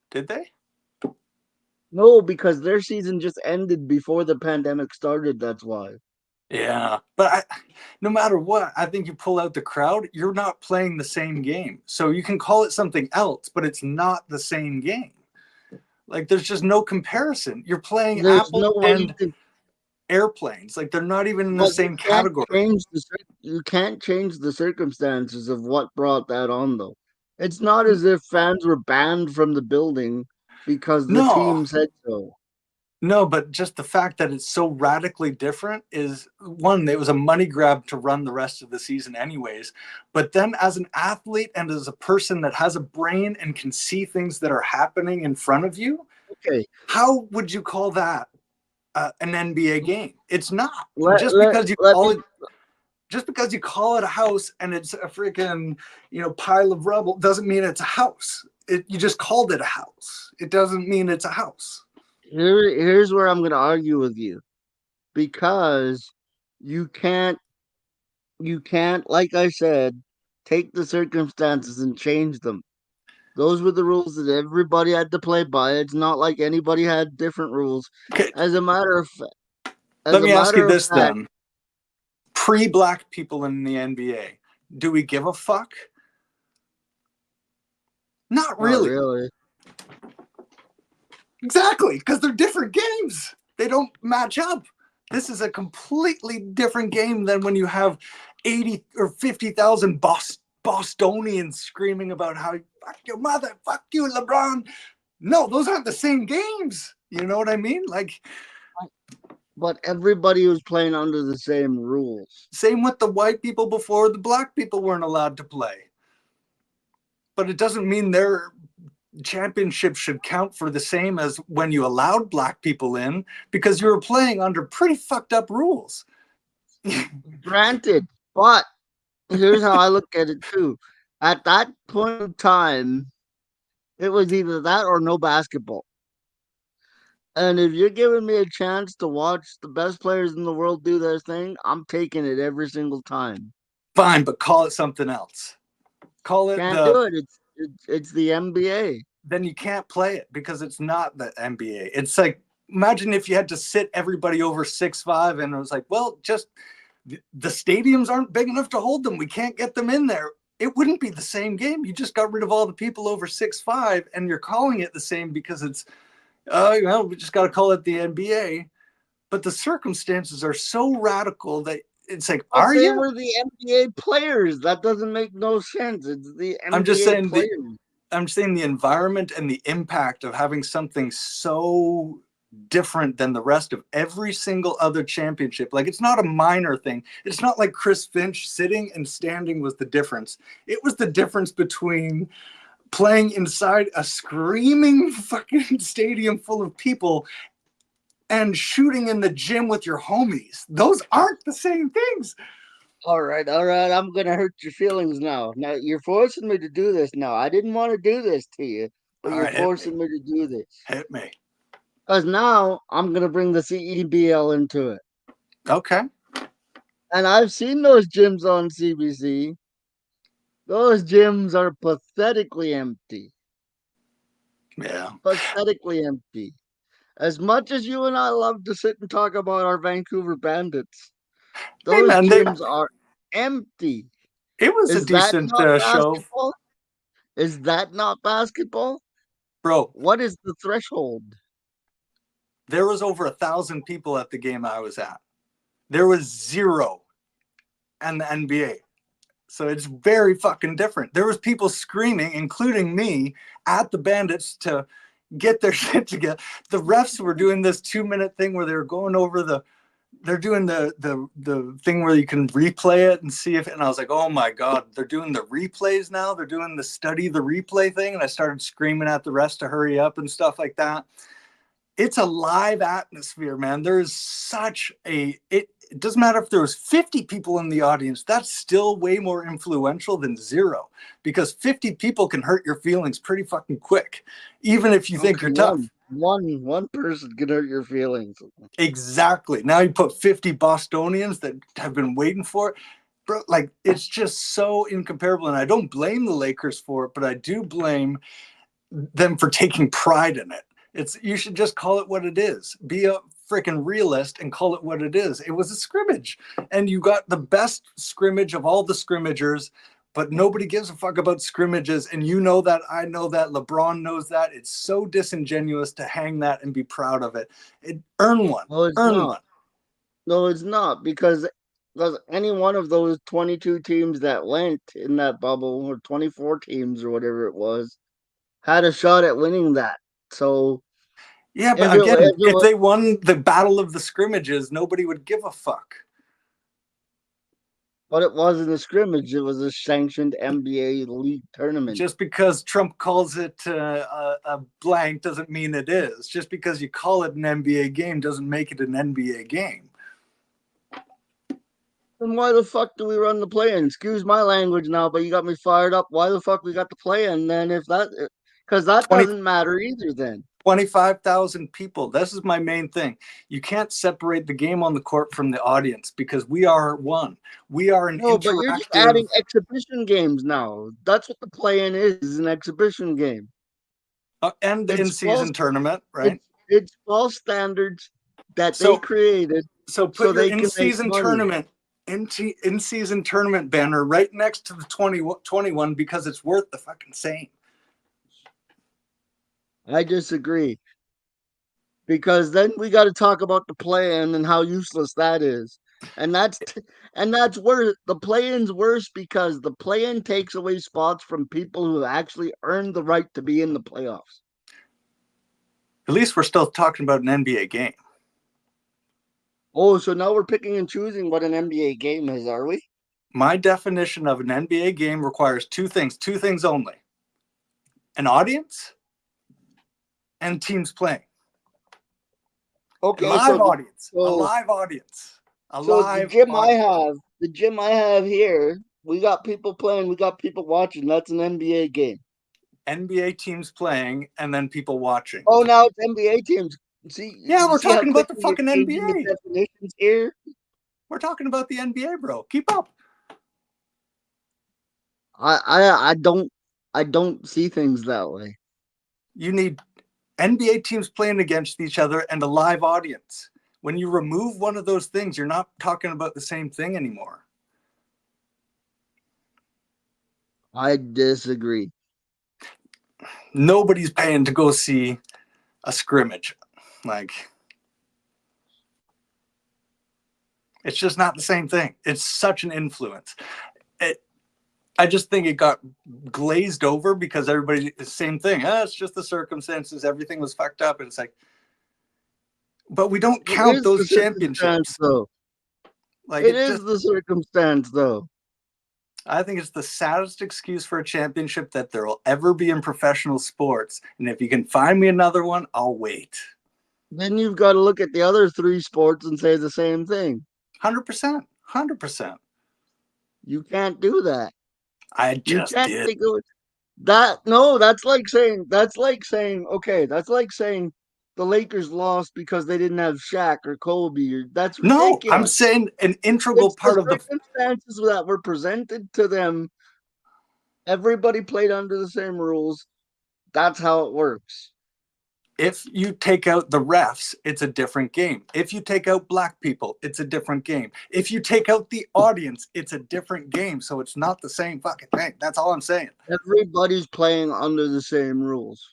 did they? No, because their season just ended before the pandemic started. That's why. Yeah, but no matter what, I think you pull out the crowd, you're not playing the same game. So you can call it something else, but it's not the same game. Like, there's just no comparison. You're playing There's apples no way you and can, airplanes. Like, they're not even in the but same category. you can't change the circumstances of what brought that on, though. It's not as if fans were banned from the building because the No, team said so. no, but just the fact that it's so radically different is one, it was a money grab to run the rest of the season, anyways. But then, as an athlete and as a person that has a brain and can see things that are happening in front of you, Okay, how would you call that an NBA game? It's not. let Just let because you let call me it just because you call it a house and it's a freaking pile of rubble doesn't mean it's a house. You just called it a house. It doesn't mean it's a house. here's where I'm going to argue with you because you can't like I said take the circumstances and change them. Those were the rules that everybody had to play by. It's not like anybody had different rules. Okay, As a matter of as let a me ask you matter of this fact, then. Pre-black people in the NBA, do we give a fuck? Not not really. really. Exactly, because they're different games. They don't match up. This is a completely different game than when you have 80 or 50,000 Bostonians screaming about how fuck your mother, fuck you, LeBron. No, those aren't the same games. You know what I mean? Like, But everybody was playing under the same rules. same with the white people before the black people weren't allowed to play. But it doesn't mean they're championships should count for the same as when you allowed black people in, because you were playing under pretty fucked up rules. Granted, but here's how I look at it too. At that point in time, it was either that or no basketball. And if you're giving me a chance to watch the best players in the world do their thing, I'm taking it every single time. Fine, but call it something else. Call it Can't do it. It's the NBA. then you can't play it because it's not the NBA. It's like, imagine if you had to sit everybody over 6'5", and it was like, well, just the stadiums aren't big enough to hold them. We can't get them in there. It wouldn't be the same game. You just got rid of all the people over 6'5", and you're calling it the same because it's, we just got to call it the NBA. But the circumstances are so radical that it's like, But are they you? were the NBA players. That doesn't make no sense. It's the I'm just NBA saying players. I'm saying the environment and the impact of having something so different than the rest of every single other championship. Like, it's not a minor thing. It's not like Chris Finch sitting and standing was the difference. It was the difference between playing inside a screaming fucking stadium full of people and shooting in the gym with your homies. Those aren't the same things. All right, all right. I'm gonna hurt your feelings now. Now you're forcing me to do this. Now I didn't want to do this to you, but All you're right, hit me. forcing me to do this. Hit me. Because now I'm gonna bring the CEBL into it, Okay. and I've seen those gyms on CBC. Those gyms are pathetically empty. Yeah. Pathetically empty. As much as you and I love to sit and talk about our Vancouver Bandits, Hey those man, gyms are empty. it was a Is that decent not show, basketball? Is that not basketball? bro. What is the threshold? There was over 1,000 people at the game I was at. There was zero in the NBA. So it's very fucking different. There was people screaming, including me, at the Bandits to get their shit together. The refs were doing this 2-minute thing where they were going over they're doing the thing where you can replay it and see if, and I was like, oh my God, they're doing the replays now. They're doing the study the replay thing. And I started screaming at the refs to hurry up and stuff like that. It's a live atmosphere, man. There's such it doesn't matter if there was 50 people in the audience. That's still way more influential than zero, because 50 people can hurt your feelings pretty fucking quick, even if you think Okay, you're tough. one person can hurt your feelings. Exactly. Now you put 50 Bostonians that have been waiting for it. Bro, like, it's just so incomparable. And I don't blame the Lakers for it, but I do blame them for taking pride in it. It's, you should just call it what it is. Be a freaking realist and call it what it is. It was a scrimmage, and you got the best scrimmage of all the scrimmagers, but nobody gives a fuck about scrimmages. And you know that, I know that, LeBron knows that. It's so disingenuous to hang that and be proud of it. Earn one. No, it's Earn not. one. No, it's not because any one of those 22 teams that went in that bubble, or 24 teams or whatever it was, had a shot at winning that. So Yeah, if but it, again, if it if was, they won the battle of the scrimmages, nobody would give a fuck. but it wasn't a scrimmage, it was a sanctioned NBA league tournament. Just because Trump calls it a blank doesn't mean it is. Just because you call it an NBA game doesn't make it an NBA game. Then why the fuck do we run the play-in? Excuse my language now, but you got me fired up. Why the fuck we got the play-in then? If that, because that 20, doesn't matter either. Then 25,000 people. This is my main thing. You can't separate the game on the court from the audience, because we are one. We are an no, but you're just interactive, adding exhibition games now. That's what the play-in is an exhibition game. and the It's false. in-season tournament, right? It's false standards that they So created so put so your they can make in-season money. tournament in-season tournament banner right next to the 2021, because it's worth the fucking same. I disagree because then we got to talk about the play-in and how useless that is. And that's where the play-in's worse because the play-in takes away spots from people who actually earned the right to be in the playoffs. At least we're still talking about an NBA game. Oh, so now we're picking and choosing what an NBA game is, are we? My definition of an NBA game requires two things only: an audience and teams playing. A Okay, live audience. A so live audience. A so live audience. the gym I have here, we got people playing, we got people watching. That's an NBA game. NBA teams playing and then people watching. Oh, now it's NBA teams. See, Yeah, you we're see how talking about the quickly you're fucking changing the NBA. definitions here? We're talking about the NBA, bro. Keep up. I don't see things that way. You need NBA teams playing against each other and a live audience. When you remove one of those things, you're not talking about the same thing anymore. I disagree. Nobody's paying to go see a scrimmage. Like, it's just not the same thing. It's such an influence. I just think it got glazed over because everybody, the same thing. It's just the circumstances. Everything was fucked up. And it's like, but we don't It count is those the circumstance, championships. though. Like, It it is just, the circumstance, though. I think it's the saddest excuse for a championship that there will ever be in professional sports. And if you can find me another one, I'll wait. Then you've got to look at the other three sports and say the same thing. 100%. 100%. You can't do that. I You just can't did. think of it. That no, that's like saying the Lakers lost because they didn't have Shaq or Kobe. That's No, I'm ridiculous. saying an integral It's the part of the. circumstances that were presented to them. Everybody played under the same rules. That's how it works. If you take out the refs, it's a different game. If you take out black people, it's a different game. If you take out the audience, it's a different game. So it's not the same fucking thing. That's all I'm saying. Everybody's playing under the same rules.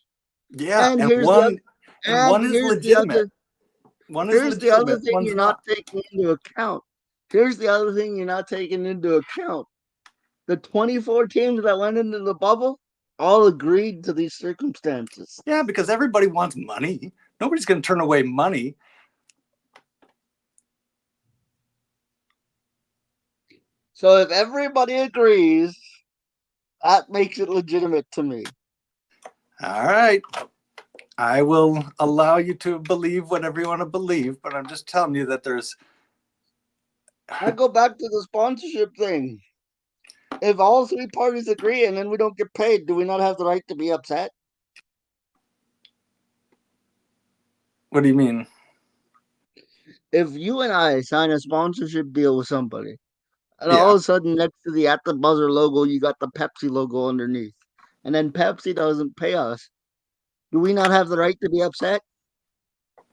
Yeah, And and here's the other, one is here's the legitimate. other One is here's the other legitimate. thing One's you're not not. taking into account. Here's the other thing you're not taking into account. The 24 teams that went into the bubble all agreed to these circumstances. Yeah, because everybody wants money. Nobody's going to turn away money. So if everybody agrees, that makes it legitimate to me. All right. I will allow you to believe whatever you want to believe, but I'm just telling you that there's. I go back to the sponsorship thing. If all three parties agree and then we don't get paid, do we not have the right to be upset? What do you mean? If you and I sign a sponsorship deal with somebody, and all Yeah. of a sudden next to the at the buzzer logo, you got the Pepsi logo underneath, and then Pepsi doesn't pay us, do we not have the right to be upset?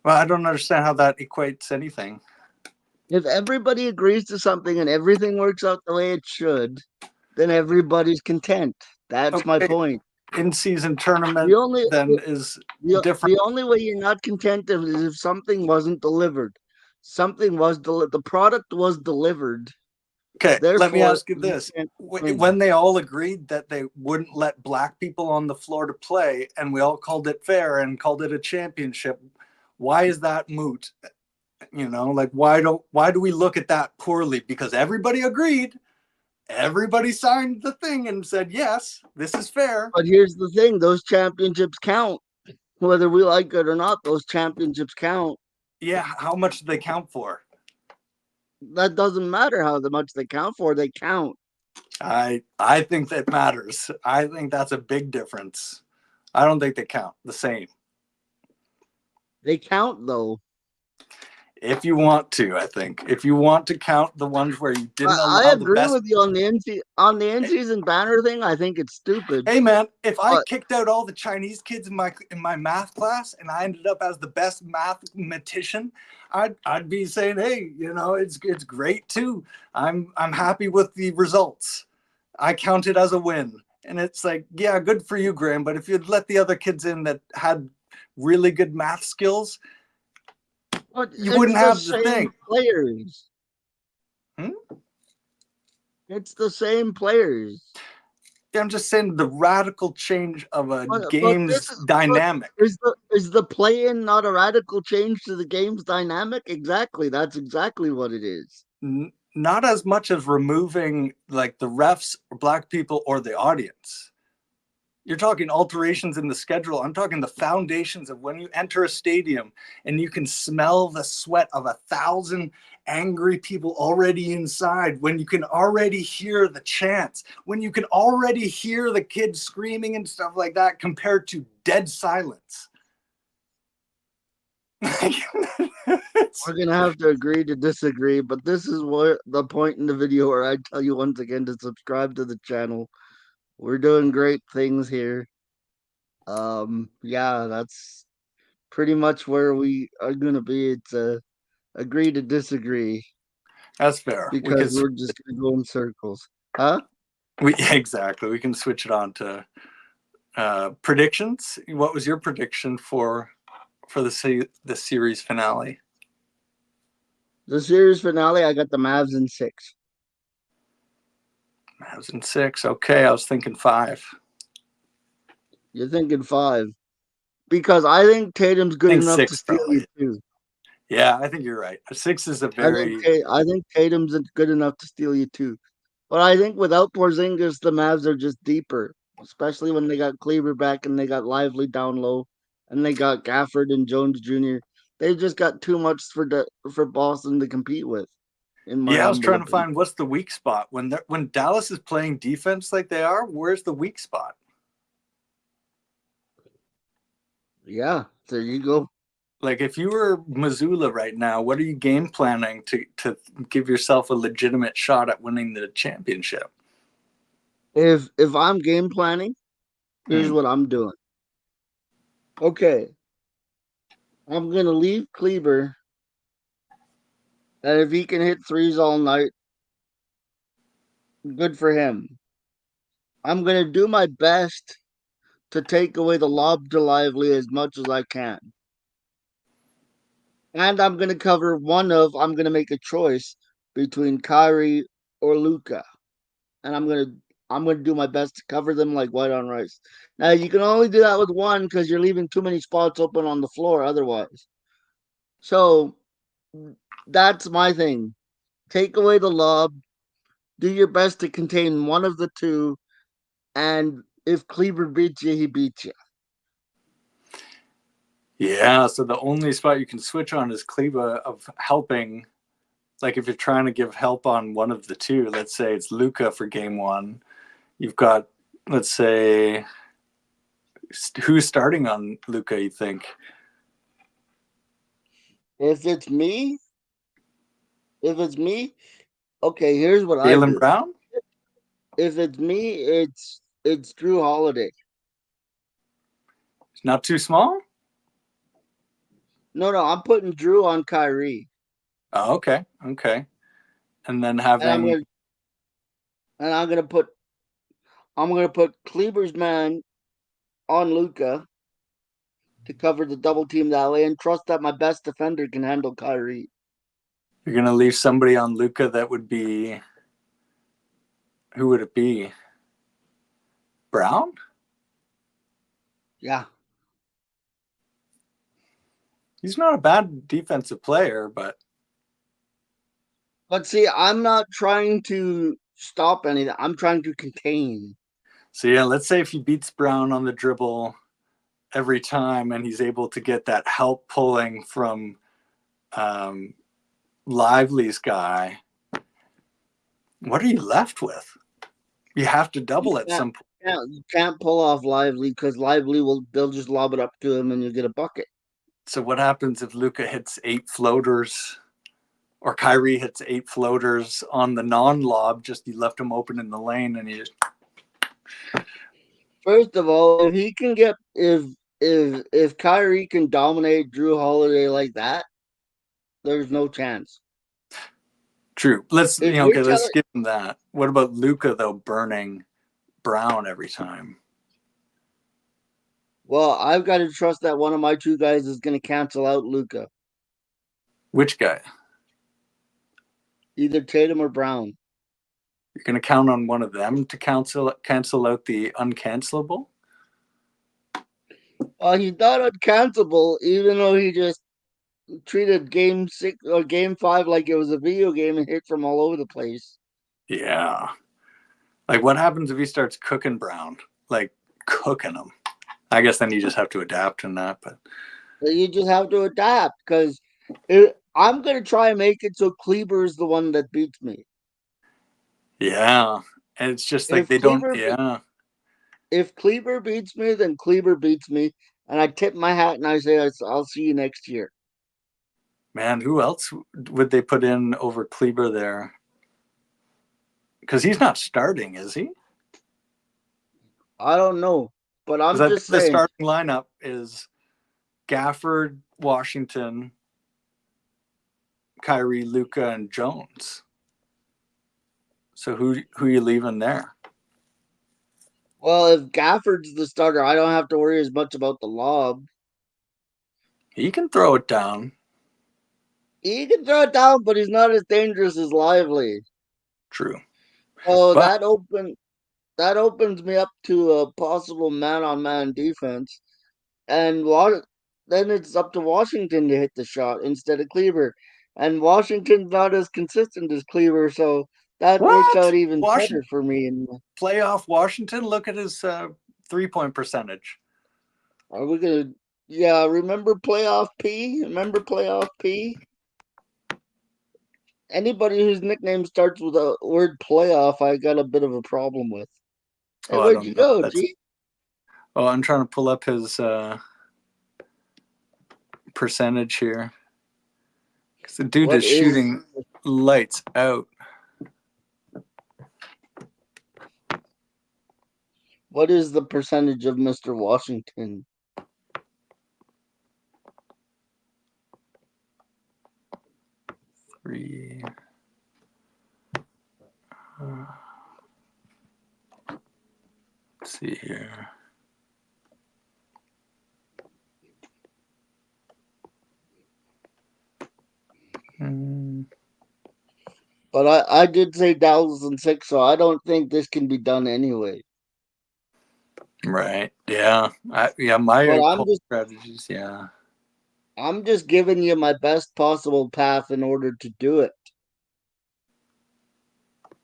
Well, I don't understand how that equates anything. If everybody agrees to something and everything works out the way it should, then everybody's content. That's my Okay. point. In-season The tournament only then is different. the only way you're not content is if something wasn't delivered. The product was delivered. Okay, let me Therefore, ask you you this. can't complain. When they all agreed that they wouldn't let black people on the floor to play, and we all called it fair and called it a championship, why is that moot? You know, like why do we look at that poorly? Because everybody agreed, everybody signed the thing and said, yes, this is fair. But here's the thing: those championships count, whether we like it or not. Those championships count. Yeah, how much do they count for? That doesn't matter how much they count for. They count. I think that matters. I think that's a big difference. I don't think they count the same. They count though. If you want to, I think if you want to count the ones where you didn't I allow the agree best. with you on the in season banner thing. I think it's stupid. Hey man, if I But kicked out all the Chinese kids in my math class and I ended up as the best mathematician, I'd be saying, hey, you know, it's great too. I'm happy with the results. I count it as a win. And it's like, yeah, good for you, Graham. But if you'd let the other kids in that had really good math skills, you it's wouldn't the have the same thing. players. Hmm? It's the same players. I'm just saying the radical change of a But this game's is but dynamic. is the play in not a radical change to the game's dynamic? Exactly. That's exactly what it is. Not as much as removing like the refs or black people or the audience. You're talking alterations in the schedule. I'm talking the foundations of when you enter a stadium and you can smell the sweat of 1,000 angry people already inside, when you can already hear the chants, when you can already hear the kids screaming and stuff like that, compared to dead silence. We're gonna have to agree to disagree, but this is what the point in the video where I tell you once again to subscribe to the channel. We're doing great things here. Yeah, that's pretty much where we are gonna be. It's agree to disagree That's fair. because we're just gonna go in circles. Huh? Exactly. We can switch it on to predictions. What was your prediction for the series finale? The series finale, I got the Mavs in 6. Mavs in 6. Okay, I was thinking 5. You're thinking 5. Because I think Tatum's I good think enough to 6 steal you probably. too. Yeah, I think you're right. 6 is a I think very I think Tatum's good enough to steal you too. But I think without Porzingis, the Mavs are just deeper, especially when they got Kleber back and they got Lively down low, and they got Gafford and Jones Jr. They just got too much for Boston to compete with, in my yeah. I was humble trying to opinion. find what's the weak spot when Dallas is playing defense like they are. Where's the weak spot? Yeah, there you go. Like if you were Missoula right now, what are you game planning to give yourself a legitimate shot at winning the championship? If I'm game planning, here's Hmm. what I'm doing. Okay, I'm gonna leave Kleber, and if he can hit threes all night, good for him. I'm gonna do my best to take away the lob to Lively as much as I can. And I'm gonna I'm gonna make a choice between Kyrie or Luca. And I'm gonna do my best to cover them like white on rice. Now you can only do that with one because you're leaving too many spots open on the floor otherwise. So that's my thing. Take away the lob, do your best to contain one of the two, and if Kleber beats you, he beats you. Yeah, so the only spot you can switch on is Kleba of helping. Like if you're trying to give help on one of the two, let's say it's Luca for game 1. You've got, let's say, who's starting on Luca? You think If it's me, if it's me, okay, here's what I Jalen do. Brown? If it's me, it's Drew Holiday. He's not too small. No, I'm putting Drew on Kyrie, Oh, okay, okay, and then and having I'm gonna put Kleber's man on Luca to cover the double team that way, and trust that my best defender can handle Kyrie. you're gonna leave somebody on Luca. That would be, who would it be? Brown? Yeah, He's not a bad defensive player, but see, I'm not trying to stop anything. I'm trying to contain. so yeah. Let's say if he beats Brown on the dribble every time, and he's able to get that help pulling from um, Lively's guy, what are you left with? You have to You double at can't, some point. you can't pull off Lively because Lively they'll just lob it up to him and you get a bucket. So what happens if Luca hits 8 floaters, or Kyrie hits 8 floaters on the non-lob? Just you left him open in the lane, and he just. First of all, if he can get if Kyrie can dominate Drew Holiday like that, there's no chance. True. Let's If you're okay. Let's telling skip that. What about Luca though, burning Brown every time? Well, I've got to trust that one of my two guys is going to cancel out Luca, Which guy? either Tatum or Brown. You're going to count on one of them to cancel out the uncancelable? He's not uncancelable, even though he just treated Game 6 or Game 5 like it was a video game and hit from all over the place. Yeah. Like what happens if he starts cooking Brown? Like cooking them. I guess then you just have to adapt in that. But You just have to adapt because I'm gonna try and make it so Kleber is the one that beats me. yeah, and it's just like If they don't. Kleber be- Yeah, if Kleber beats me, then Kleber beats me, and I tip my hat and I say I'll see you next year. man, who else would they put in over Kleber there? Because he's not starting, is he? I don't know, but Because I'm I think just the saying. starting lineup is Gafford, Washington, Kyrie, Luka, and Jones. So who are you leaving there? Well, if Gafford's the starter, I don't have to worry as much about the lob. He can throw it down. He can throw it down, but he's not as dangerous as Lively. True. Oh, But that opens me up to a possible man-on-man defense, and then it's up to Washington to hit the shot instead of Kleber, and Washington's not as consistent as Kleber, so that works what? out even better Washington for me. And playoff Washington. Look at his 3-point percentage. are we gonna? Yeah, remember playoff P? Remember playoff P? Anybody whose nickname starts with a word playoff, I got a bit of a problem with. Hey, Oh, I where'd you don't know. go, That's. G? Oh, I'm trying to pull up his percentage here because the dude What is is shooting lights out. what is the percentage of Mr. Washington? Three. Let's see here. But I did say Dallas and six, so I don't think this can be done anyway. Right. Yeah. My But whole strategies. Yeah. I'm just giving you my best possible path in order to do it.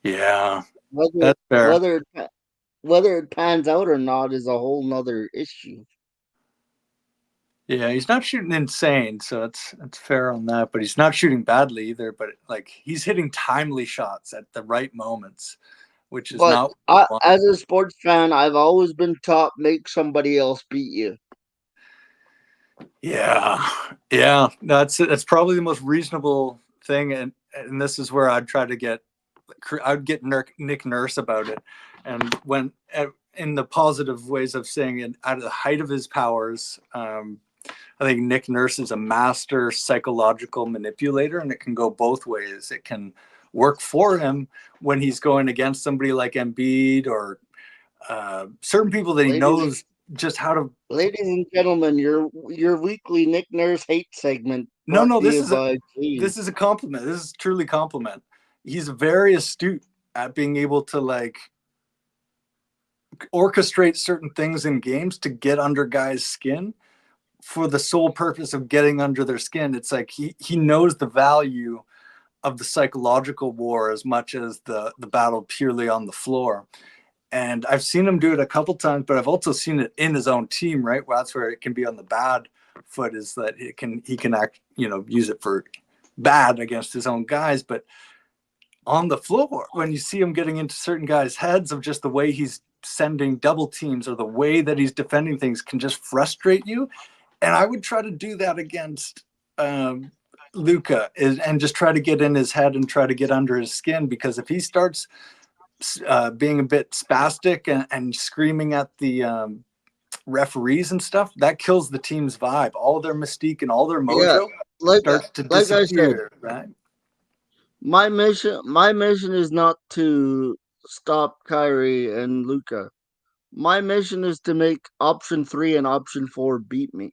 Yeah. Whether That's fair. whether it, whether it pans out or not is a whole nother issue. Yeah, he's not shooting insane, so that's fair on that. But he's not shooting badly either. But like he's hitting timely shots at the right moments, which is But not what you want. as a sports fan, I've always been taught make somebody else beat you. Yeah, yeah. That's probably the most reasonable thing, and this is where I'd get Nick Nurse about it, and when in the positive ways of saying it, at the height of his powers. I think Nick Nurse is a master psychological manipulator, and it can go both ways. It can work for him when he's going against somebody like Embiid or certain people that he Ladies knows just how to. ladies and gentlemen, your weekly Nick Nurse hate segment No, brought no, to you by G. this is a compliment. This is truly compliment. He's very astute at being able to like orchestrate certain things in games to get under guys' skin for the sole purpose of getting under their skin. It's like he knows the value of the psychological war as much as the battle purely on the floor. And I've seen him do it a couple times, but I've also seen it in his own team, right? Well, that's where it can be on the bad foot, is that he can act, use it for bad against his own guys. But on the floor, when you see him getting into certain guys' heads of just the way he's sending double teams or the way that he's defending things can just frustrate you. And I would try to do that against Luka and just try to get in his head and try to get under his skin, because if he starts being a bit spastic and screaming at the referees and stuff, that kills the team's vibe. All their mystique and all their Yeah, mojo like starts to like I said, disappear, right? my mission is not to stop Kyrie and Luca. My mission is to make option 3 and option 4 beat me.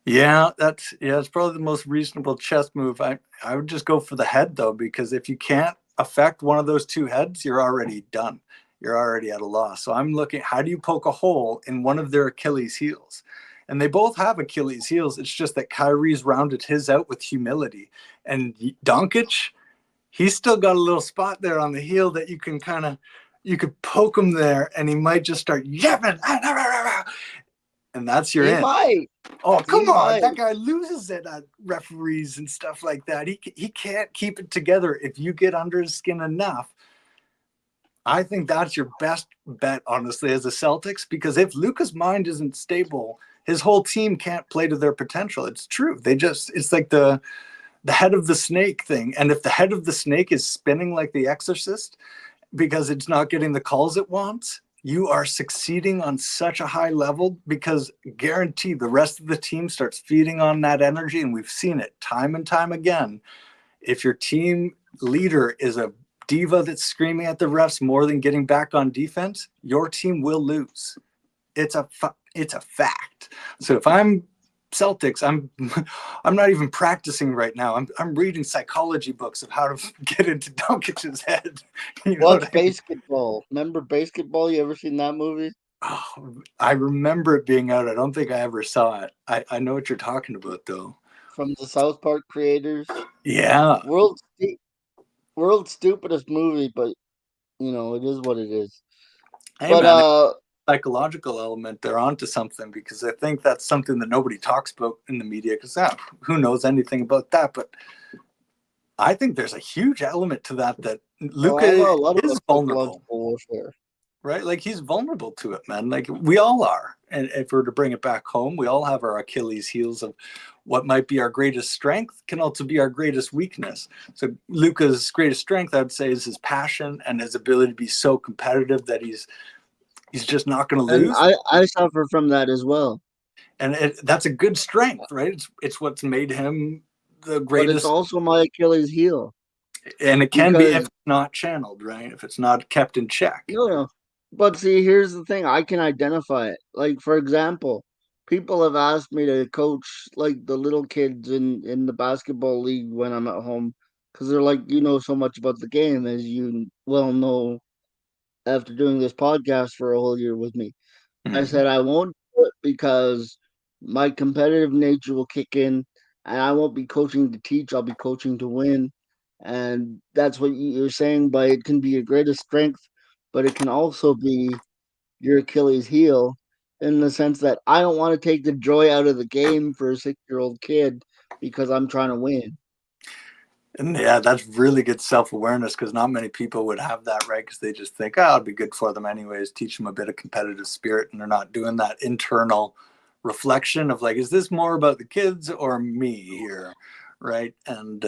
Yeah, it's probably the most reasonable chess move. I would just go for the head though, because if you can't affect one of those two heads, you're already done. You're already at a loss. So I'm looking, how do you poke a hole in one of their Achilles heels? And they both have Achilles heels. It's just that Kyrie's rounded his out with humility. And Doncic, he's still got a little spot there on the heel that you can kind of you could poke him there, and he might just start yapping, and that's your He in. might. Oh, He come on. might. That guy loses it at referees and stuff like that. He can't keep it together if you get under his skin enough. I think that's your best bet, honestly, as a Celtics, because if Luka's mind isn't stable, his whole team can't play to their potential. It's true. It's like the head of the snake thing. And if the head of the snake is spinning like the exorcist because it's not getting the calls it wants, you are succeeding on such a high level, because guaranteed the rest of the team starts feeding on that energy. And we've seen it time and time again. If your team leader is a diva that's screaming at the refs more than getting back on defense, your team will lose. It's a fact. So if I'm Celtics, I'm not even practicing right now. I'm reading psychology books of how to get into Doncic's head. You know what Watch I mean? basketball. Remember basketball? You ever seen that movie? Oh, I remember it being out. I don't think I ever saw it. I know what you're talking about though. From the South Park creators. Yeah. World's world's stupidest movie, but it is what it is. Hey But man, psychological element, they're onto something, because I think that's something that nobody talks about in the media, because who knows anything about that. But I think there's a huge element to that I Luka know a lot is about vulnerable, psychological warfare. right? Like he's vulnerable to it, man. Like we all are. And if we're to bring it back home, we all have our Achilles heels of what might be our greatest strength can also be our greatest weakness. So Luka's greatest strength, I'd say, is his passion and his ability to be so competitive that he's just not going to And lose. I suffer from that as well. And that's a good strength, right? It's what's made him the But it's greatest. also my Achilles heel And it can be if because it's not channeled, right? If it's not kept in check. no. But see, here's the thing: I can identify it. Like for example, people have asked me to coach like the little kids in the basketball league when I'm at home because they're like, you know so much about the game, as you well know after doing this podcast for a whole year with me. I Mm-hmm. said I won't do it because my competitive nature will kick in, and I won't be coaching to teach. I'll be coaching to win, and that's what you're saying. But it can be your greatest strength, but it can also be your Achilles heel, in the sense that I don't want to take the joy out of the game for a 6-year-old kid because I'm trying to win. And yeah, that's really good self awareness, because not many people would have that, right? Because they just think, oh, it'd be good for them anyways, teach them a bit of competitive spirit. And they're not doing that internal reflection of like, is this more about the kids or me here? Right. And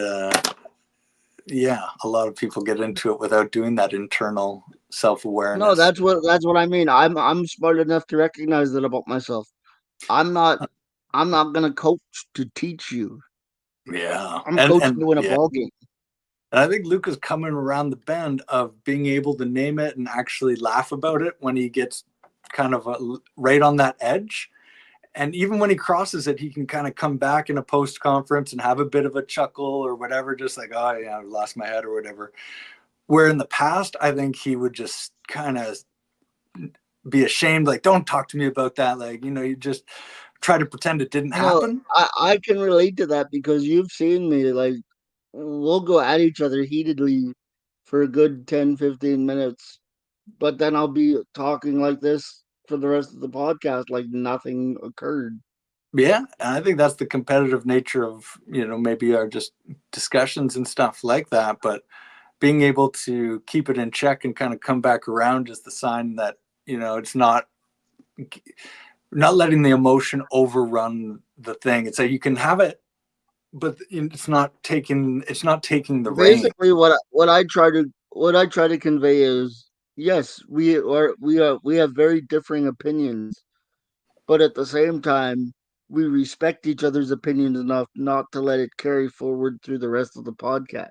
yeah, a lot of people get into it without doing that internal self No, awareness. that's what I mean. I'm smart enough to recognize that about myself. I'm not I'm not gonna coach to teach you. Yeah. I'm coaching And to win a yeah. ball game. And I think Luke is coming around the bend of being able to name it and actually laugh about it when he gets kind of right on that edge. And even when he crosses it, he can kind of come back in a post conference and have a bit of a chuckle or whatever, just like, oh, yeah, I lost my head or whatever. Where in the past, I think he would just kind of be ashamed, like, don't talk to me about that. Like, you just try to pretend it didn't You know, happen. I can relate to that because you've seen me, like, we'll go at each other heatedly for a good 10, 15 minutes, but then I'll be talking like this for the rest of the podcast like nothing occurred. Yeah, and I think that's the competitive nature of, maybe our just discussions and stuff like that. But being able to keep it in check and kind of come back around is the sign that, it's not letting the emotion overrun the thing. It's like you can have it, but it's not taking the reign. Basically, what I try to convey is yes, we have very differing opinions, but at the same time, we respect each other's opinions enough not to let it carry forward through the rest of the podcast.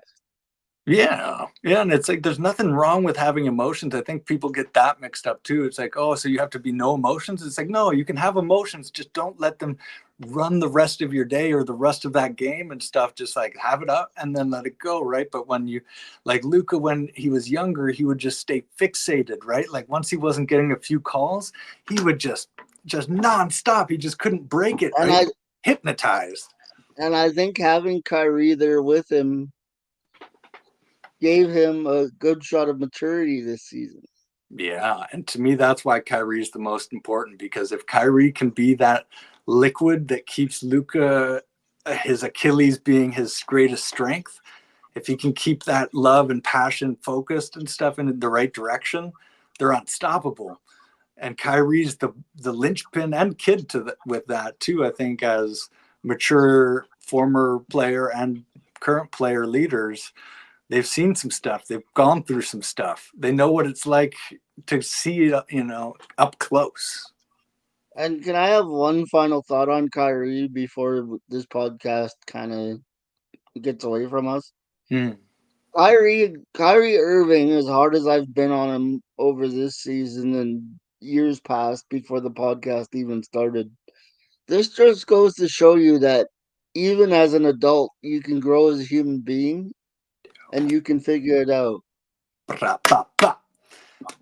Yeah. Yeah. And it's like there's nothing wrong with having emotions. I think people get that mixed up too. It's like, oh, so you have to be no emotions. It's like, no, you can have emotions. Just don't let them run the rest of your day or the rest of that game and stuff. Just like have it up and then let it go. Right. But when you, like Luca, when he was younger, he would just stay fixated, right? Like once he wasn't getting a few calls, he would just nonstop. He just couldn't break it. And Right. I Hypnotized. and I think having Kyrie there with him gave him a good shot of maturity this season. Yeah, and to me, that's why Kyrie's the most important, because if Kyrie can be that liquid that keeps Luka, his Achilles being his greatest strength, if he can keep that love and passion focused and stuff in the right direction, they're unstoppable. And Kyrie's the linchpin and kid to with that too. I think as mature former player and current player leaders, they've seen some stuff. They've gone through some stuff. They know what it's like to see it, up close. And can I have one final thought on Kyrie before this podcast kind of gets away from us? Hmm. Kyrie Irving, as hard as I've been on him over this season and years past before the podcast even started, this just goes to show you that even as an adult, you can grow as a human being and you can figure it out.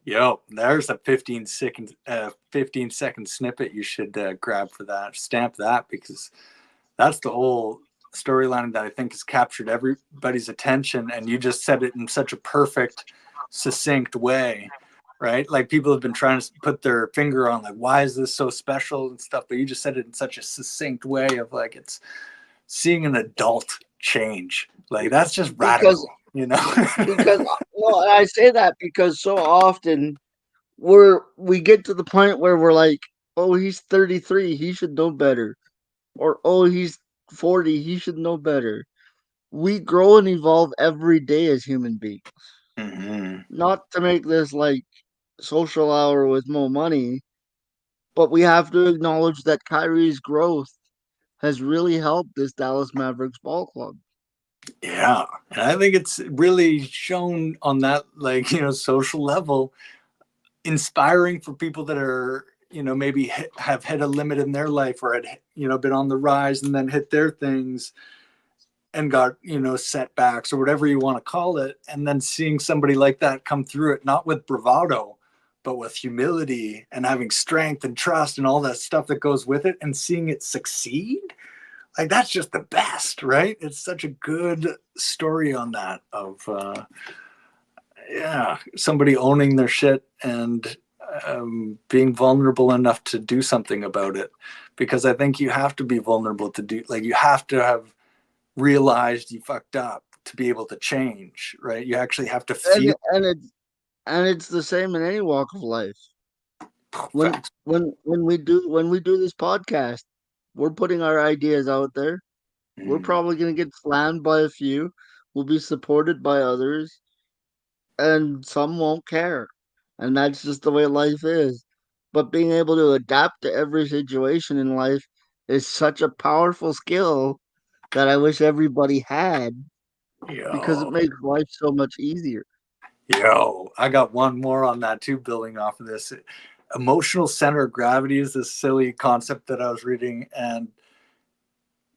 Yo, there's a 15-second snippet you should grab for that. Stamp that, because that's the whole storyline that I think has captured everybody's attention. And you just said it in such a perfect, succinct way, right? Like people have been trying to put their finger on, like, why is this so special and stuff? But you just said it in such a succinct way of like, it's seeing an adult change. Like that's just Because radical, you know? because no, I say that because so often we get to the point where we're like, oh, he's 33, he should know better, or oh, he's 40, he should know better. We grow and evolve every day as human beings. Mm-hmm. Not to make this like social hour with more money, but we have to acknowledge that Kyrie's growth has really helped this Dallas Mavericks ball club. Yeah, and I think it's really shown on that, like, social level, inspiring for people that are, maybe have hit a limit in their life, or had, been on the rise and then hit their things and got, setbacks or whatever you want to call it. And then seeing somebody like that come through it, not with bravado, but with humility and having strength and trust and all that stuff that goes with it, and seeing it succeed, like that's just the best, right? It's such a good story on that of yeah, somebody owning their shit and being vulnerable enough to do something about it. Because I think you have to be vulnerable to do, like, you have to have realized you fucked up to be able to change, right? You actually have to And feel it's the same in any walk of life. When facts. when we do this podcast, we're putting our ideas out there. We're Mm, probably going to get slammed by a few. We'll be supported by others, and some won't care. And that's just the way life is. But being able to adapt to every situation in life is such a powerful skill that I wish everybody had because it yo, makes life so much easier. yo, I got one more on that too, building off of this. Emotional center of gravity is this silly concept that I was reading, and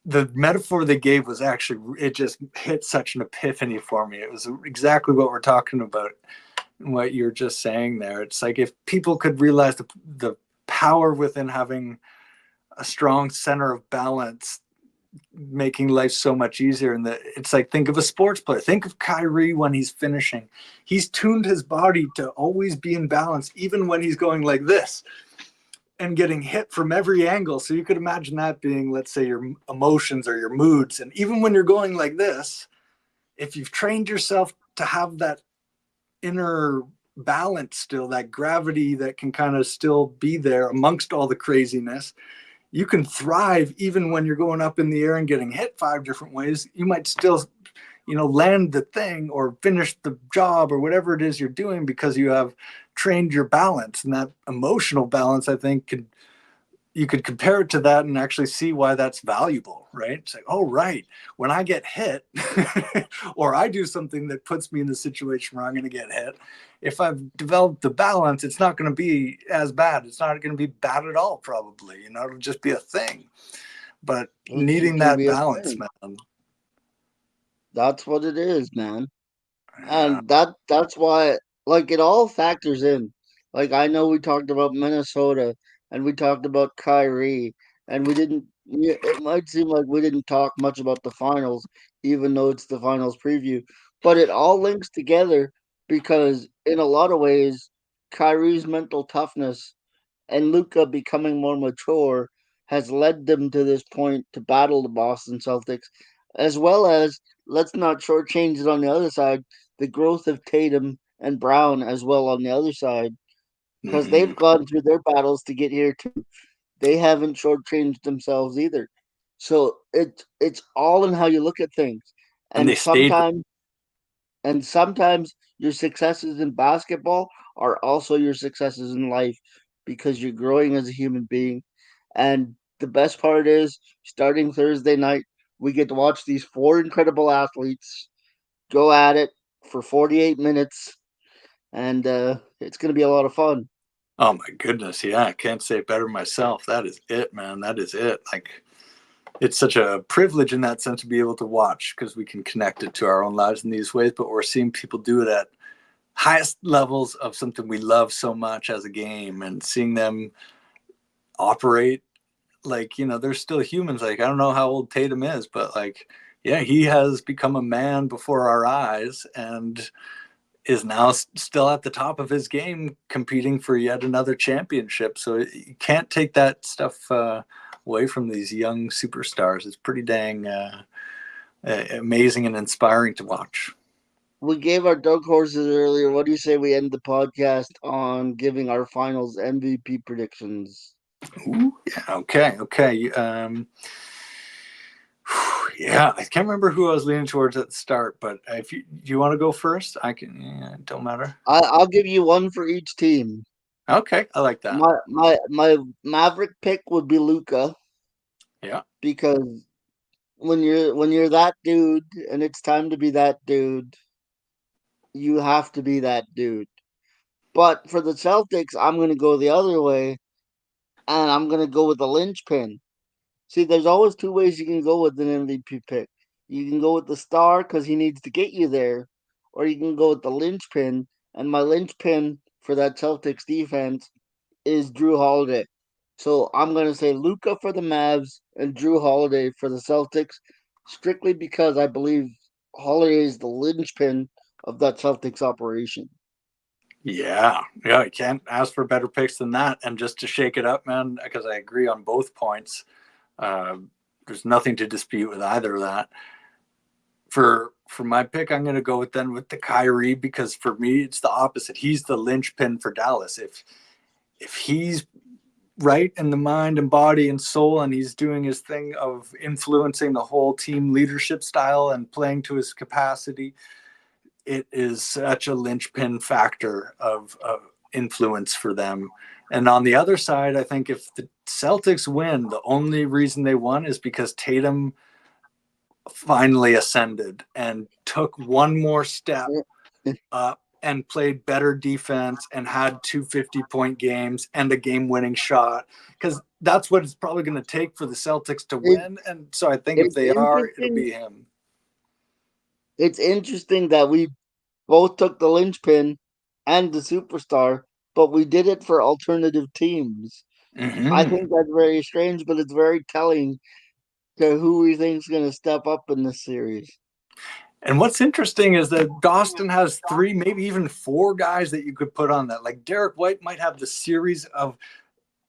the metaphor they gave was actually, it just hit such an epiphany for me. It was exactly what we're talking about, what you're just saying there. It's like if people could realize the power within having a strong center of balance, making life so much easier. And that it's like, think of a sports player. Think of Kyrie when he's finishing. He's tuned his body to always be in balance, even when he's going like this and getting hit from every angle. So you could imagine that being, let's say, your emotions or your moods. And even when you're going like this, if you've trained yourself to have that inner balance still, that gravity that can kind of still be there amongst all the craziness, you can thrive even when you're going up in the air and getting hit 5 different ways. You might still, land the thing or finish the job or whatever it is you're doing, because you have trained your balance. And that emotional balance, I think, you could compare it to that and actually see why that's valuable, right? It's like, oh, right, when I get hit or I do something that puts me in the situation where I'm going to get hit, if I've developed the balance, it's not going to be as bad. It's not going to be bad at all, probably. It'll just be a thing. But It's just needing going to that be a balance, thing. man. That's what it is, man. Yeah. And that's why like it all factors in. Like I know we talked about Minnesota and we talked about Kyrie and we didn't it might seem like we didn't talk much about the finals even though it's the finals preview, but it all links together because in a lot of ways Kyrie's mental toughness and Luka becoming more mature has led them to this point to battle the Boston Celtics, as well as, let's not shortchange it on the other side, the growth of Tatum and Brown as well on the other side, because Mm-hmm. they've gone through their battles to get here too. They haven't shortchanged themselves either. So it's all in how you look at things. And they And stayed. sometimes your successes in basketball are also your successes in life because you're growing as a human being. And the best part is, starting Thursday night, we get to watch these four incredible athletes go at it for 48 minutes, and it's going to be a lot of fun. Oh my goodness, yeah, I can't say it better myself. That is it, man. That is it. Like, it's such a privilege in that sense to be able to watch because we can connect it to our own lives in these ways, but we're seeing people do it at highest levels of something we love so much as a game, and seeing them operate like, they're still humans. Like, I don't know how old Tatum is, but like, yeah, he has become a man before our eyes and is now still at the top of his game, competing for yet another championship. So you can't take that stuff away from these young superstars. It's pretty dang amazing and inspiring to watch. We gave our dog horses earlier. What do you say we end the podcast on giving our finals MVP predictions? Ooh, yeah, okay. Yeah, I can't remember who I was leaning towards at the start, but if you want to go first, I can. Yeah, it don't matter. I'll give you one for each team. Okay, I like that. My Maverick pick would be Luca, Yeah, because when you're that dude and it's time to be that dude, you have to be that dude. But for the Celtics, I'm going to go the other way, and I'm going to go with the linchpin. See, there's always two ways you can go with an MVP pick. You can go with the star because he needs to get you there, or you can go with the linchpin. And my linchpin for that Celtics defense is Drew Holiday. So I'm going to say Luca for the Mavs and Drew Holiday for the Celtics, strictly because I believe Holiday is the linchpin of that Celtics operation. yeah. I can't ask for better picks than that. And just to shake it up, man, because I agree on both points. Uh, there's nothing to dispute with either of that. For my pick, I'm going to go with the Kyrie, because for me it's the opposite. He's the linchpin for Dallas. If he's right in the mind and body and soul, and he's doing his thing of influencing the whole team leadership style and playing to his capacity, it is such a linchpin factor of influence for them. And on the other side, I think if the Celtics win, the only reason they won is because Tatum finally ascended and took one more step up and played better defense and had 250-point games and a game-winning shot, because that's what it's probably going to take for the Celtics to It, win. And so I think if it's they are, it'll interesting. be him. It's interesting that we both took the linchpin and the superstar, but we did it for alternative teams. I Mm-hmm. think that's very strange, but it's very telling to who we think is going to step up in this series. And what's interesting is that Boston has three, maybe even four guys that you could put on that. Like Derek White might have the series of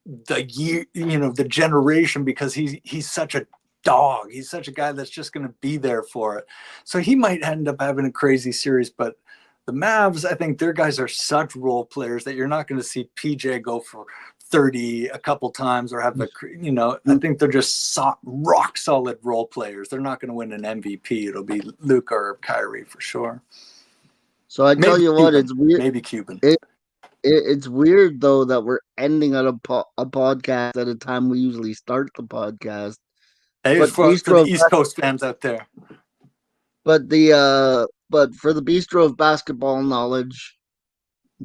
the year, the generation, because he's such a dog. He's such a guy that's just going to be there for it. So he might end up having a crazy series. But the Mavs, I think their guys are such role players that you're not going to see PJ go for 30 a couple times or have I think they're just rock solid role players. They're not going to win an MVP. It'll be Luka or Kyrie for sure. So I tell Maybe you what, Cuban. it's weird. Maybe Cuban. It's weird though that we're ending on a podcast at a time we usually start the podcast. Hey, But for the East Coast fans out there. But for the Bistro of basketball knowledge,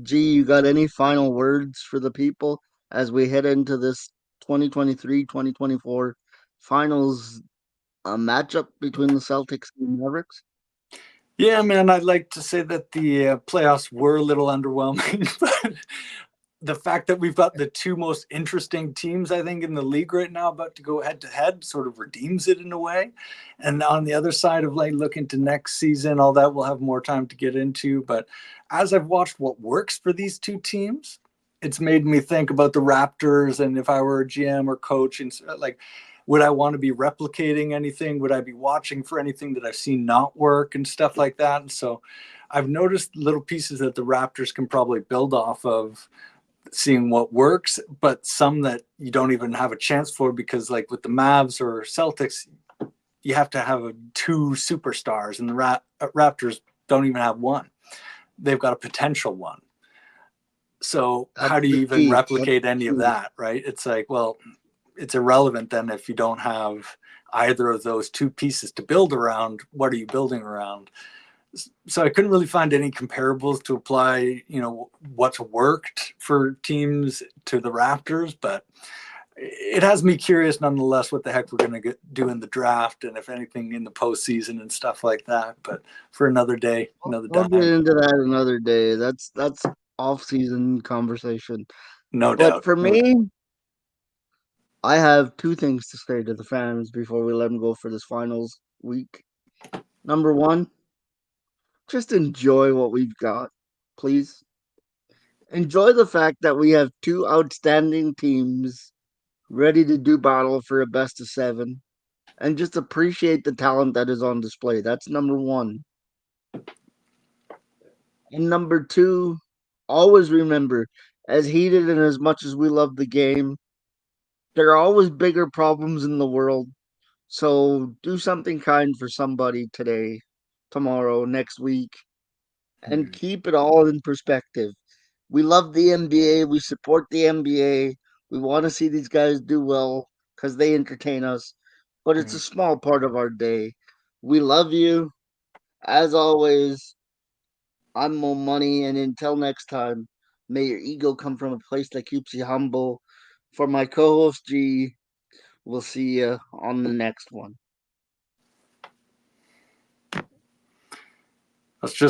G, you got any final words for the people as we head into this 2023-2024 finals matchup between the Celtics and Mavericks? Yeah, man, I'd like to say that the playoffs were a little underwhelming, but the fact that we've got the two most interesting teams, I think, in the league right now about to go head to head sort of redeems it in a way. And on the other side of like looking to next season, all that we'll have more time to get into. But as I've watched what works for these two teams, it's made me think about the Raptors. And if I were a GM or coach, and like, would I want to be replicating anything? Would I be watching for anything that I've seen not work and stuff like that? And so I've noticed little pieces that the Raptors can probably build off of, seeing what works, but some that you don't even have a chance for because, like with the Mavs or Celtics, you have to have two superstars, and the Raptors don't even have one. They've got a potential one. So That's how do you the even key. That's replicate any the of key. that, right? It's like, well, it's irrelevant then if you don't have either of those two pieces to build around. What are you building around? So I couldn't really find any comparables to apply, what's worked for teams to the Raptors, but it has me curious nonetheless what the heck we're going to do in the draft and if anything in the postseason and stuff like that. But for another day, another We'll get time, into that another day. That's off-season conversation. no But doubt. for No doubt. me, I have two things to say to the fans before we let them go for this finals week. Number one, just enjoy what we've got, please. Enjoy the fact that we have two outstanding teams ready to do battle for a best of seven, and just appreciate the talent that is on display. That's number one. And number two, always remember, as heated and as much as we love the game, there are always bigger problems in the world. So do something kind for somebody today, tomorrow, next week, and Mm-hmm. keep it all in perspective. We love the NBA. We support the NBA. We want to see these guys do well because they entertain us, but it's a small part of our day. We love you. As always, I'm Mo Money, and until next time, may your ego come from a place that keeps you humble. For my co host G, we'll see you on the next one. Let's just